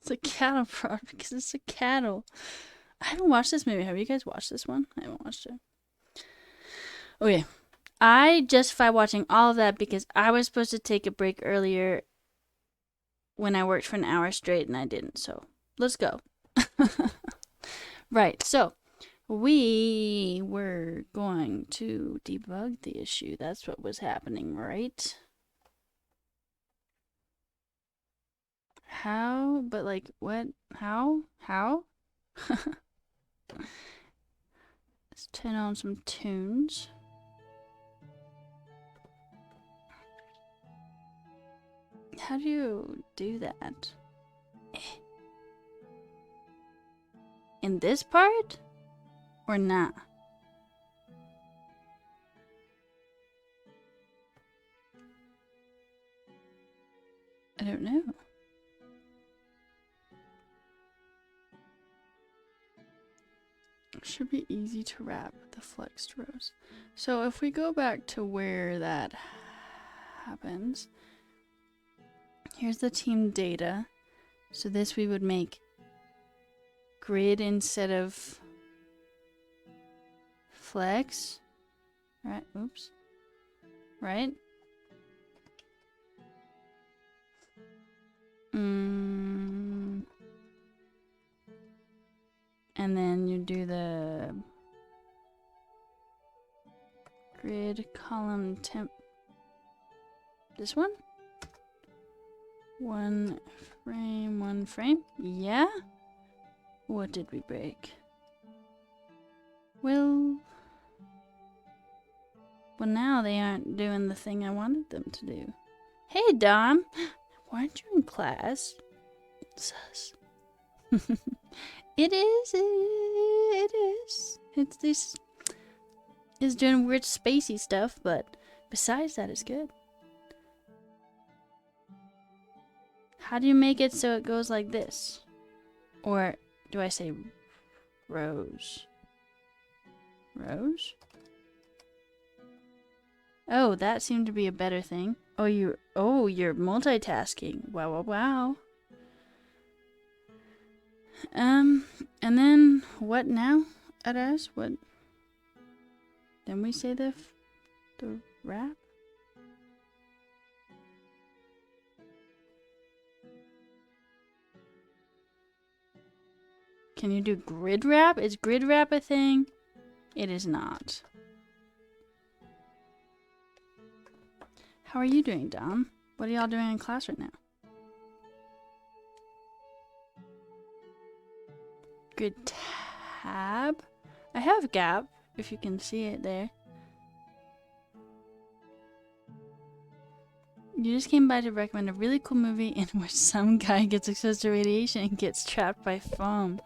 It's a cattle prod because it's a cattle. I haven't watched this movie. Have you guys watched this one? I haven't watched it. Okay. I justified watching all of that because I was supposed to take a break earlier when I worked for an hour straight and I didn't. So let's go. Right. So we were going to debug the issue. That's what was happening, right? How? But like, what? How? Let's turn on some tunes. How do you do that? In this part? Or not? I don't know. should be easy to wrap the flexed rows. So if we go back to where that happens, here's the team data. So this we would make grid instead of flex. Right, oops. Right? And then you do the grid column temp. This one? One frame? Yeah? What did we break? Well, now they aren't doing the thing I wanted them to do. Hey, Dom! Why aren't you in class? SASS. It is. It's this is doing weird spacey stuff, but besides that, it's good. How do you make it so it goes like this? Or do I say rows? Rows? Oh, that seemed to be a better thing. Oh, you're multitasking. Wow. And then what now? At us? What? Then we say the wrap? Can you do grid wrap? Is grid wrap a thing? It is not. How are you doing, Dom? What are y'all doing in class right now? Grid tab? I have gap, if you can see it there. You just came by to recommend a really cool movie in which some guy gets exposed to radiation and gets trapped by foam.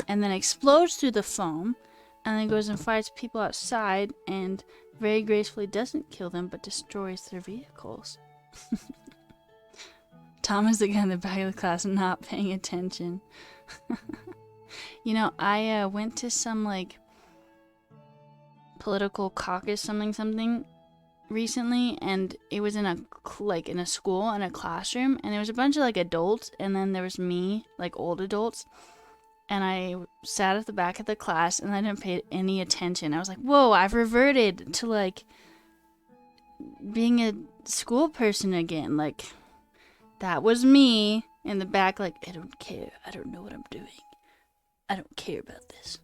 And then explodes through the foam. And then goes and fights people outside and very gracefully doesn't kill them but destroys their vehicles. Tom is the guy in the back of the class not paying attention. You know, I went to some like political caucus something recently, and it was in a school in a classroom, and there was a bunch of like adults, and then there was me, like old adults, and I sat at the back of the class and I didn't pay any attention. I was like, whoa, I've reverted to like being a school person again. Like, that was me in the back, like, I don't care, I don't know what I'm doing, I don't care about this.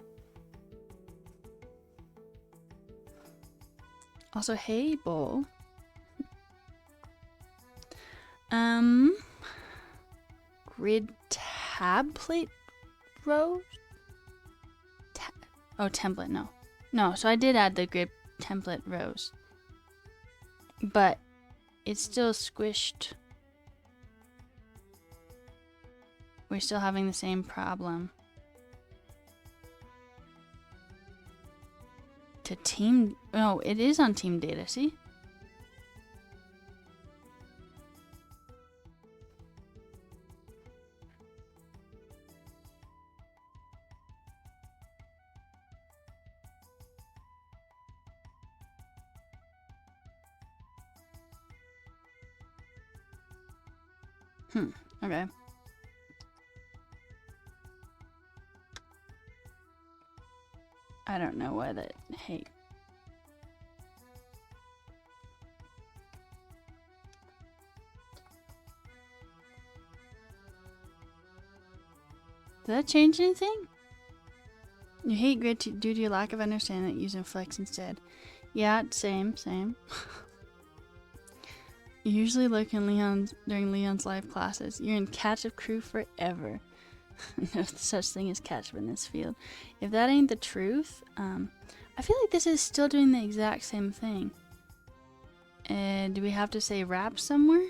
Also, hey, Bull. Grid tab plate rows? Template, no. No, so I did add the grid template rows. But it's still squished. We're still having the same problem. To team, no, it is on team data, see? Okay. I don't know why that, hey. Did that change anything? You hate grid due to your lack of understanding using flex instead. Yeah, same. You usually look in during Leon's live classes. You're in catch-up crew forever. No such thing as catch-up in this field. If that ain't the truth, I feel like this is still doing the exact same thing. Do we have to say wrap somewhere?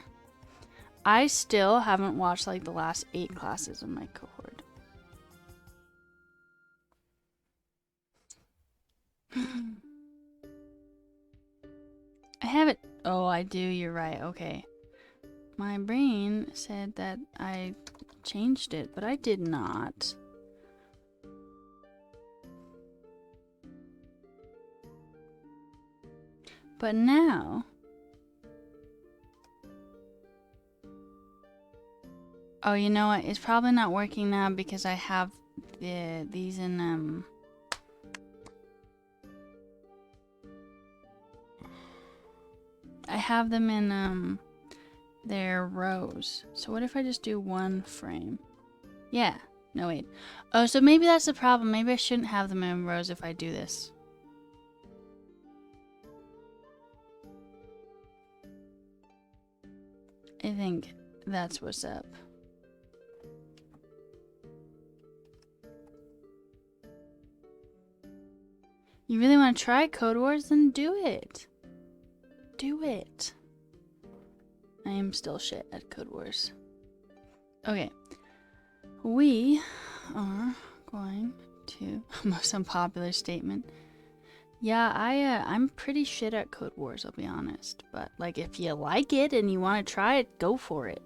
I still haven't watched like the last 8 classes of my cohort. I haven't. Oh, I do. You're right. Okay. My brain said that I changed it, but I did not. But now... Oh, you know what? It's probably not working now because I have these in, I have them in, their rows. So what if I just do one frame? Yeah. No, wait. Oh, so maybe that's the problem. Maybe I shouldn't have them in rows if I do this. I think that's what's up. You really want to try Code Wars? Then do it. Do it. I am still shit at Code Wars. Okay. We are going to... Most unpopular statement. Yeah, I'm pretty shit at Code Wars, I'll be honest. But, like, if you like it and you want to try it, go for it.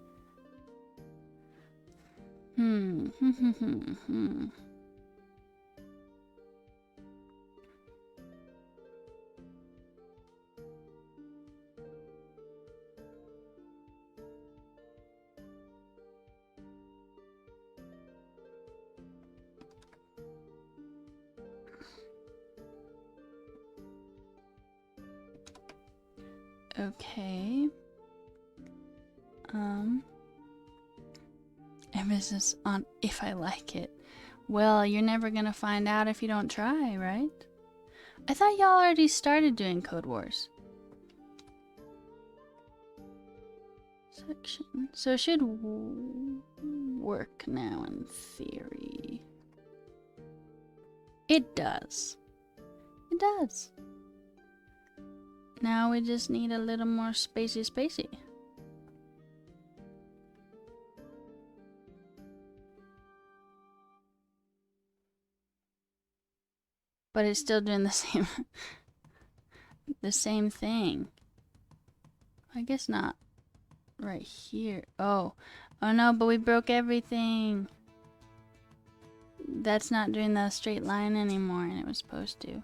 Okay. Emphasis on if I like it. Well, you're never gonna find out if you don't try, right? I thought y'all already started doing Code Wars. Section. So it should work now in theory. It does. It does. Now we just need a little more spacey. But it's still doing the same the same thing. I guess not right here. Oh no, but we broke everything. That's not doing the straight line anymore, and it was supposed to.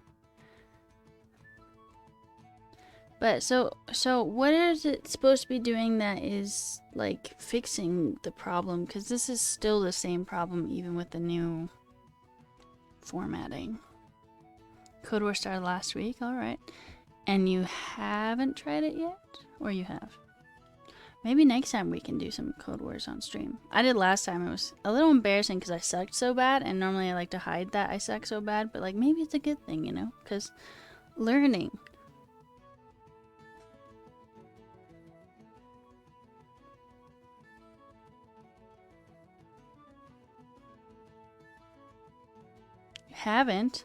But so what is it supposed to be doing that is like fixing the problem? Because this is still the same problem even with the new formatting. Code War started last week, alright. And you haven't tried it yet? Or you have? Maybe next time we can do some Code Wars on stream. I did last time. It was a little embarrassing because I sucked so bad. And normally I like to hide that I suck so bad. But like maybe it's a good thing, you know? Because learning. You haven't?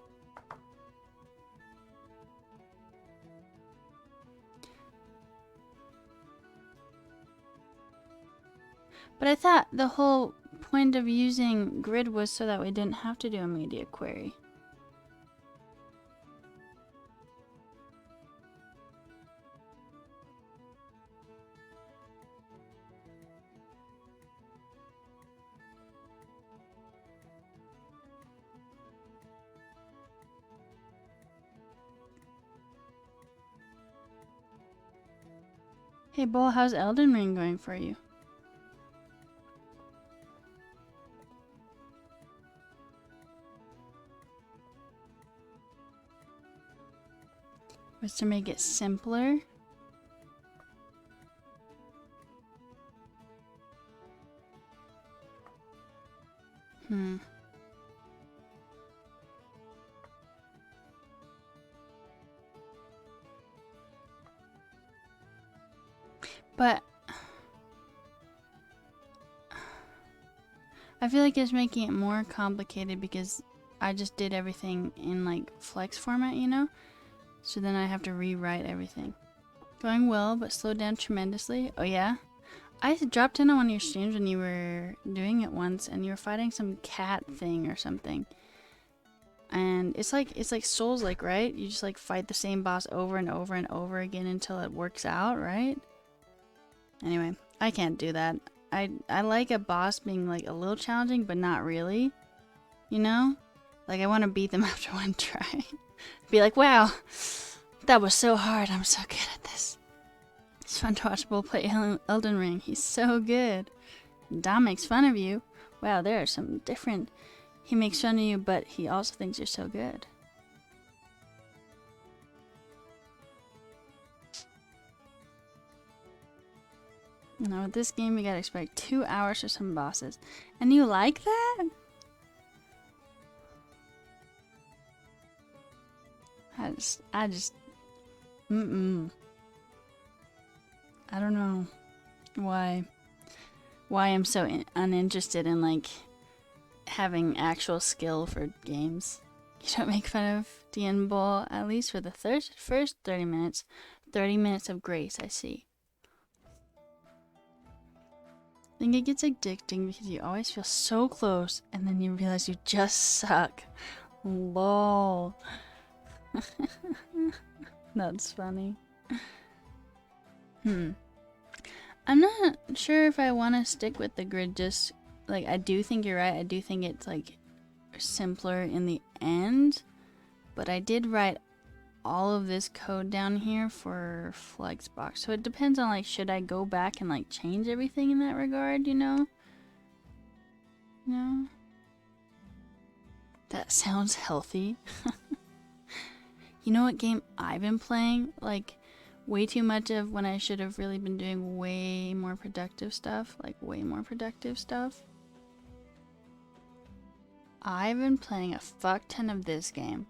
But I thought the whole point of using grid was so that we didn't have to do a media query. Hey Bull, how's Elden Ring going for you? Was to make it simpler. But I feel like it's making it more complicated because I just did everything in like flex format, you know? So then I have to rewrite everything. Going well, but slowed down tremendously. Oh yeah? I dropped in on one of your streams when you were doing it once and you were fighting some cat thing or something. And it's like Souls-like, right? You just like fight the same boss over and over and over again until it works out, right? Anyway, I can't do that. I like a boss being like a little challenging, but not really. You know? Like I want to beat them after one try. Be like, wow, That was so hard. I'm so good at this. It's fun to watch Bull play Elden Ring. He's so good. Dom makes fun of you. Wow, there are some different... He makes fun of you, but he also thinks you're so good. No, with this game you gotta expect 2 hours for some bosses. And you like that? I just, I don't know why I'm so uninterested in like having actual skill for games. You don't make fun of DN Bull, at least for the first 30 minutes. 30 minutes of grace, I see. I think it gets addicting because you always feel so close and then you realize you just suck. Lol. That's funny. I'm not sure if I want to stick with the grid. Just like, I do think you're right. I do think it's like simpler in the end, but I did write all of this code down here for Flexbox, so it depends on like, should I go back and like change everything in that regard, you know? No, that sounds healthy. You know what game I've been playing like way too much of when I should have really been doing way more productive stuff, like way more productive stuff? I've been playing a fuck ton of this game.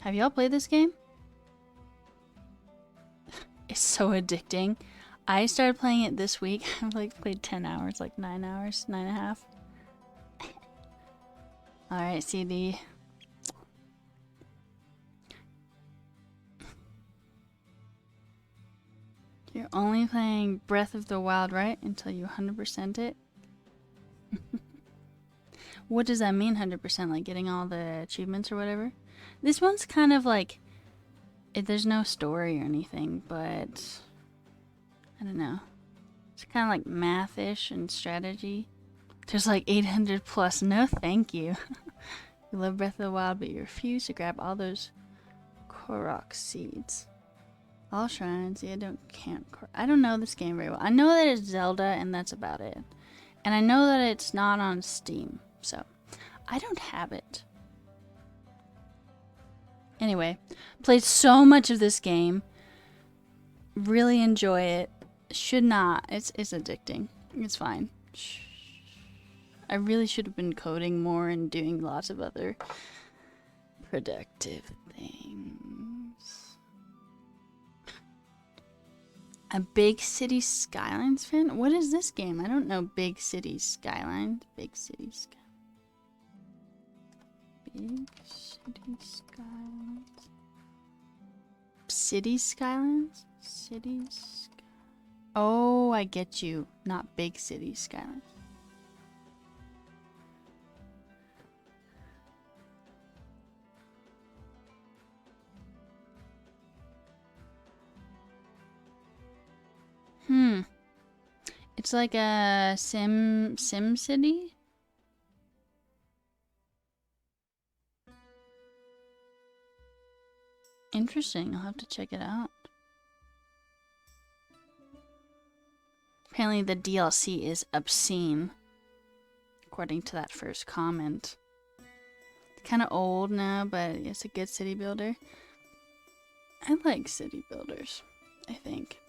Have y'all played this game? It's so addicting. I started playing it this week. I've like played 10 hours, like 9 hours, 9.5. Alright, CD. You're only playing Breath of the Wild, right? Until you 100% it? What does that mean, 100%? Like getting all the achievements or whatever? This one's kind of like... there's no story or anything, but... I don't know. It's kind of like math-ish and strategy. There's like 800 plus. No thank you. You love Breath of the Wild, but you refuse to grab all those Korok seeds. All shrines. Yeah, I don't know this game very well. I know that it's Zelda, and that's about it. And I know that it's not on Steam, so I don't have it. Anyway, played so much of this game. Really enjoy it. Should not. It's addicting. It's fine. I really should have been coding more and doing lots of other productive things. A Big City Skylines fan? What is this game? I don't know Big City Skylines. Big City Skylines. Big City Skylines. City Skylines? Cities. Oh, I get you. Not Big City Skylines. It's like a Sim City? Interesting. I'll have to check it out. Apparently the DLC is obscene, according to that first comment. Kind of old now, but it's a good city builder. I like city builders, I think.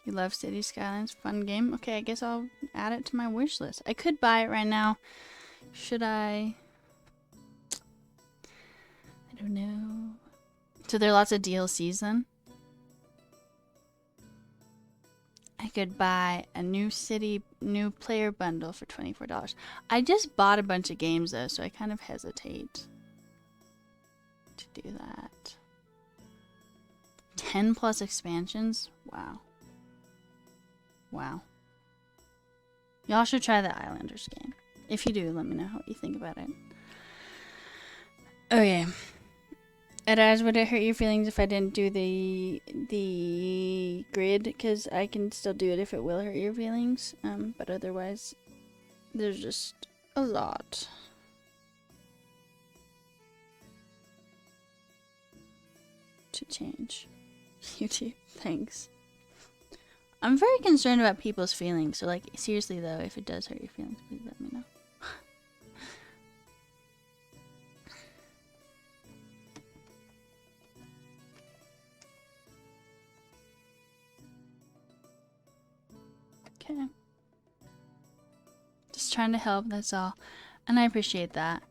You love City Skylines? Fun game? Okay, I guess I'll add it to my wish list. I could buy it right now. Should I? I don't know. So there are lots of DLCs then? I could buy a new player bundle for $24. I just bought a bunch of games though, so I kind of hesitate to do that. 10 plus expansions? Wow. Wow. Y'all should try the Islanders game. If you do, let me know what you think about it. Okay. Eraz, would it hurt your feelings if I didn't do the grid? Because I can still do it if it will hurt your feelings. But otherwise, there's just a lot. to change. YouTube, thanks. I'm very concerned about people's feelings, so like seriously though, if it does hurt your feelings, please let me know. Okay. Just trying to help, that's all. And I appreciate that.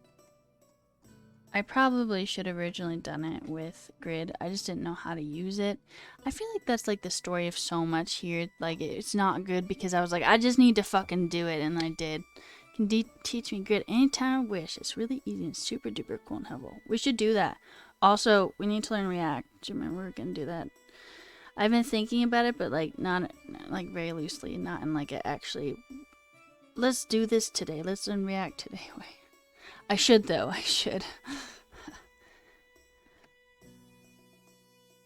I probably should have originally done it with grid. I just didn't know how to use it. I feel like that's like the story of so much here. Like it's not good because I was like, I just need to fucking do it, and I did. Can teach me grid anytime I wish. It's really easy and super duper cool and helpful. We should do that. Also, we need to learn React. Do you remember we're gonna do that? I've been thinking about it, but like not like very loosely, not in like a actually. Let's do this today. Let's learn React today. Wait. I should though, I should.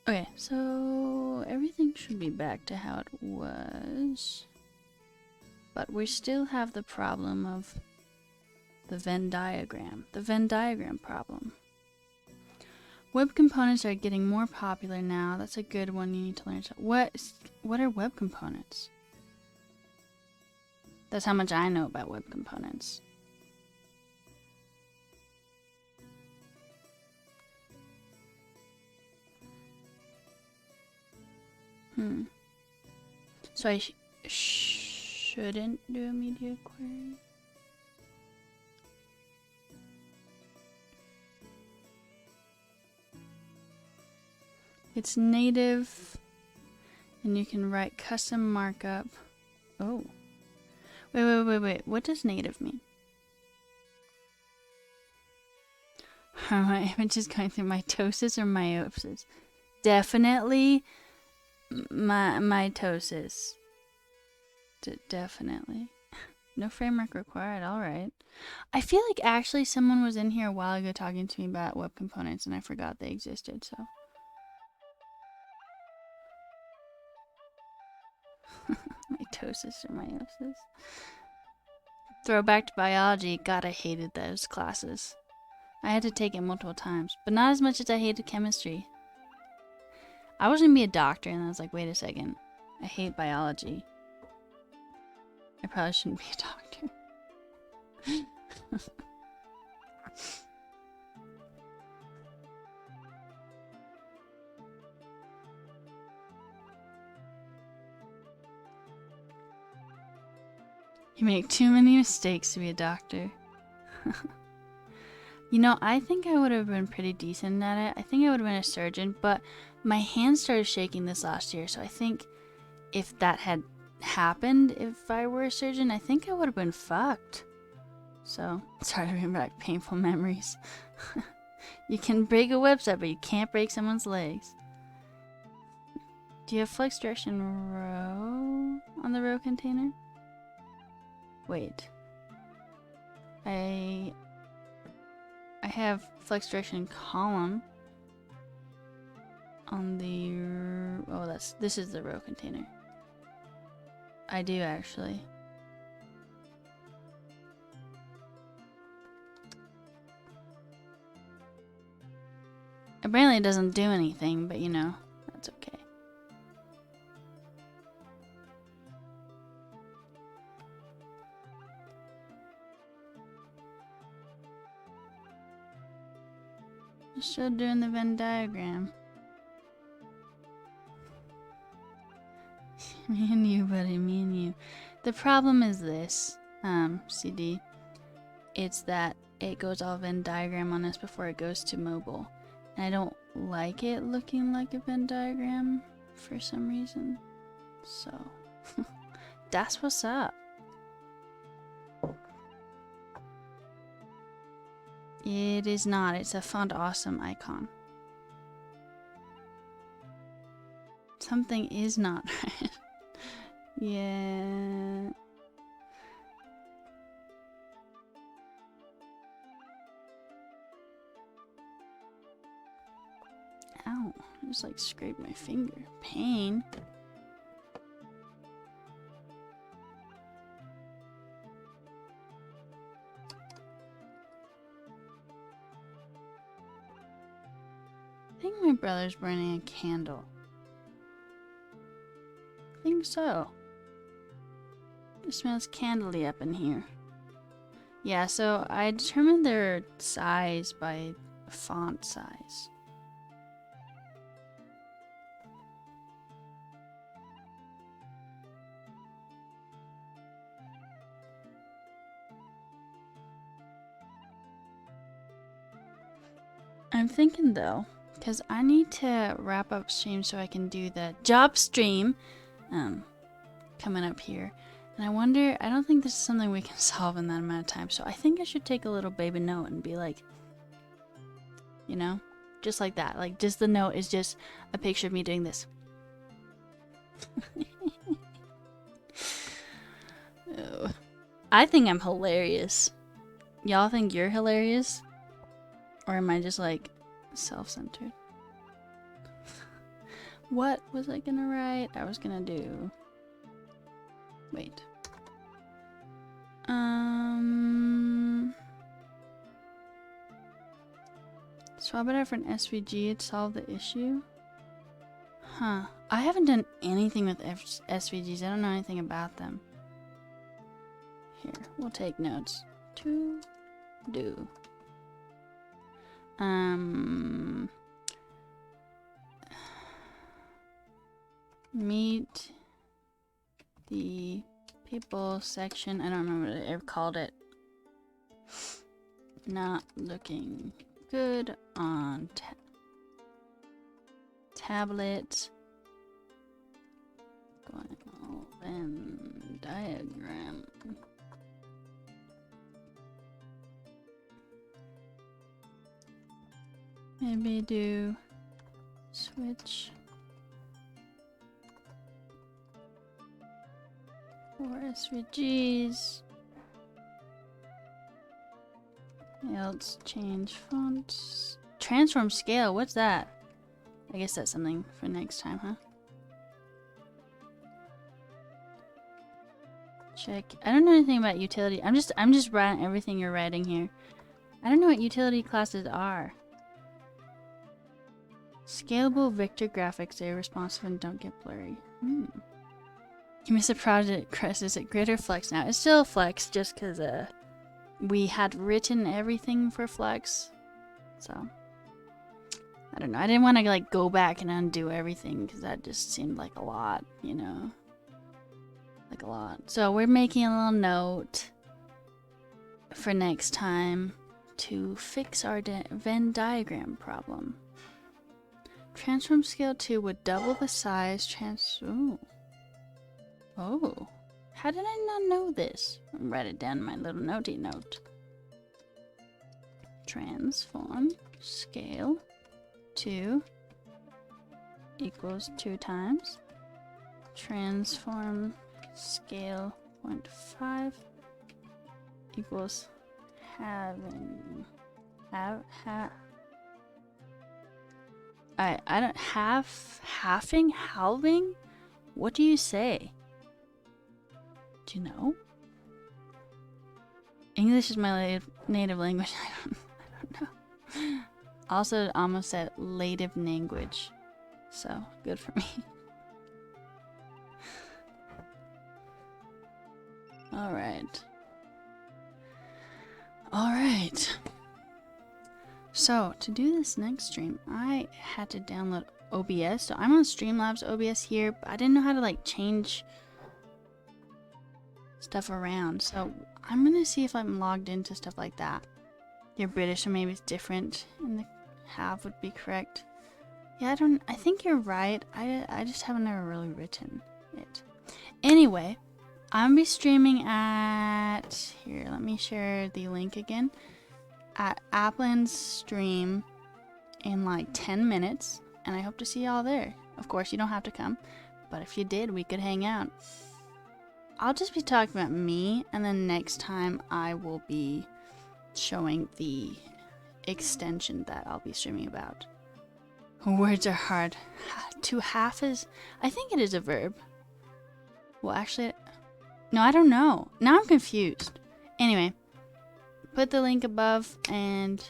Okay, so everything should be back to how it was. But we still have the problem of the Venn diagram. The Venn diagram problem. Web components are getting more popular now. That's a good one you need to learn. What are web components? That's how much I know about web components. So I shouldn't do a media query. It's native, and you can write custom markup. Oh. Wait. What does native mean? Am I just going through mitosis or meiosis? Definitely mitosis. Definitely. No framework required, alright. I feel like actually someone was in here a while ago talking to me about web components and I forgot they existed, so. Mitosis or meiosis. Throwback to biology. God, I hated those classes. I had to take it multiple times, but not as much as I hated chemistry. I was gonna be a doctor and I was like, wait a second. I hate biology. I probably shouldn't be a doctor. You make too many mistakes to be a doctor. You know, I think I would have been pretty decent at it. I think I would have been a surgeon, but my hand started shaking this last year, so I think if that had happened, if I were a surgeon, I think I would have been fucked. So, sorry to bring back painful memories. You can break a website, but you can't break someone's legs. Do you have flex direction row on the row container? Wait. I have flex direction column on the, oh, this is the row container. I do actually. Apparently it doesn't do anything, but you know, that's okay. Still doing the Venn diagram. Me and you, buddy, me and you. The problem is this, CD. It's that it goes all Venn diagram on us before it goes to mobile. And I don't like it looking like a Venn diagram for some reason. So, that's what's up. It is not. It's a font awesome icon. Something is not right. Yeah. Ow. I just like scraped my finger. Pain. I think my brothers burning a candle. I think so. It smells candly up in here. Yeah, so I determined their size by font size. I'm thinking though, because I need to wrap up stream so I can do the job stream coming up here. And I wonder, I don't think this is something we can solve in that amount of time. So I think I should take a little baby note and be like, you know, just like that. Like, just the note is just a picture of me doing this. Oh. I think I'm hilarious. Y'all think you're hilarious? Or am I just like self-centered? What was I gonna write? I was gonna do... Wait. Swap it out for an SVG to solve the issue? Huh. I haven't done anything with SVGs. I don't know anything about them. Here, we'll take notes. To do. Meet the people section. I don't remember what I ever called it. Not looking good on tablet. Going Venn diagram. Maybe do switch for SVGs. Else change fonts. Transform scale, what's that? I guess that's something for next time, huh? Check. I don't know anything about utility. I'm just writing everything you're writing here. I don't know what utility classes are. Scalable vector graphics, they're responsive and don't get blurry. You missed a project, Chris. Is it grid or flex now? It's still flex just because we had written everything for flex. So, I don't know. I didn't want to like go back and undo everything because that just seemed like a lot, you know? Like a lot. So we're making a little note for next time to fix our Venn diagram problem. Transform scale 2 would double the size. Oh. How did I not know this? I'll write it down in my little notey note. Transform scale 2 equals 2 times. Transform scale 0.5 equals halving. I don't halving? What do you say? Do you know? English is my native language. I don't know. Also, almost said native language. So, good for me. Alright. Alright. So, to do this next stream, I had to download OBS. So, I'm on Streamlabs OBS here, but I didn't know how to, like, change stuff around. So, I'm gonna see if I'm logged into stuff like that. You're British, so maybe it's different, and the have would be correct. Yeah, I think you're right. I just haven't ever really written it. Anyway, I'm gonna be streaming at, here, let me share the link again. At Applin's stream in like 10 minutes, and I hope to see y'all there. Of course, you don't have to come, but if you did, we could hang out. I'll just be talking about me, and then next time I will be showing the extension that I'll be streaming about. Words are hard. To half is, I think it is a verb. Well, actually, no, I don't know. Now I'm confused. Anyway, put the link above and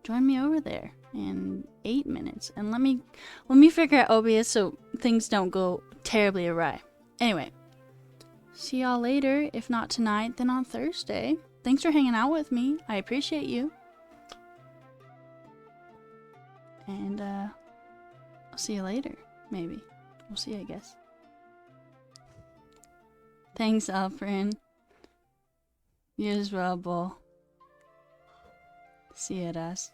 join me over there. and 8 minutes. And let me figure out OBS so things don't go terribly awry. Anyway, see y'all later. If not tonight, then on Thursday. Thanks for hanging out with me. I appreciate you. And I'll see you later. Maybe. We'll see, I guess. Thanks, Alfred. You as well, Bull. See you, Russ.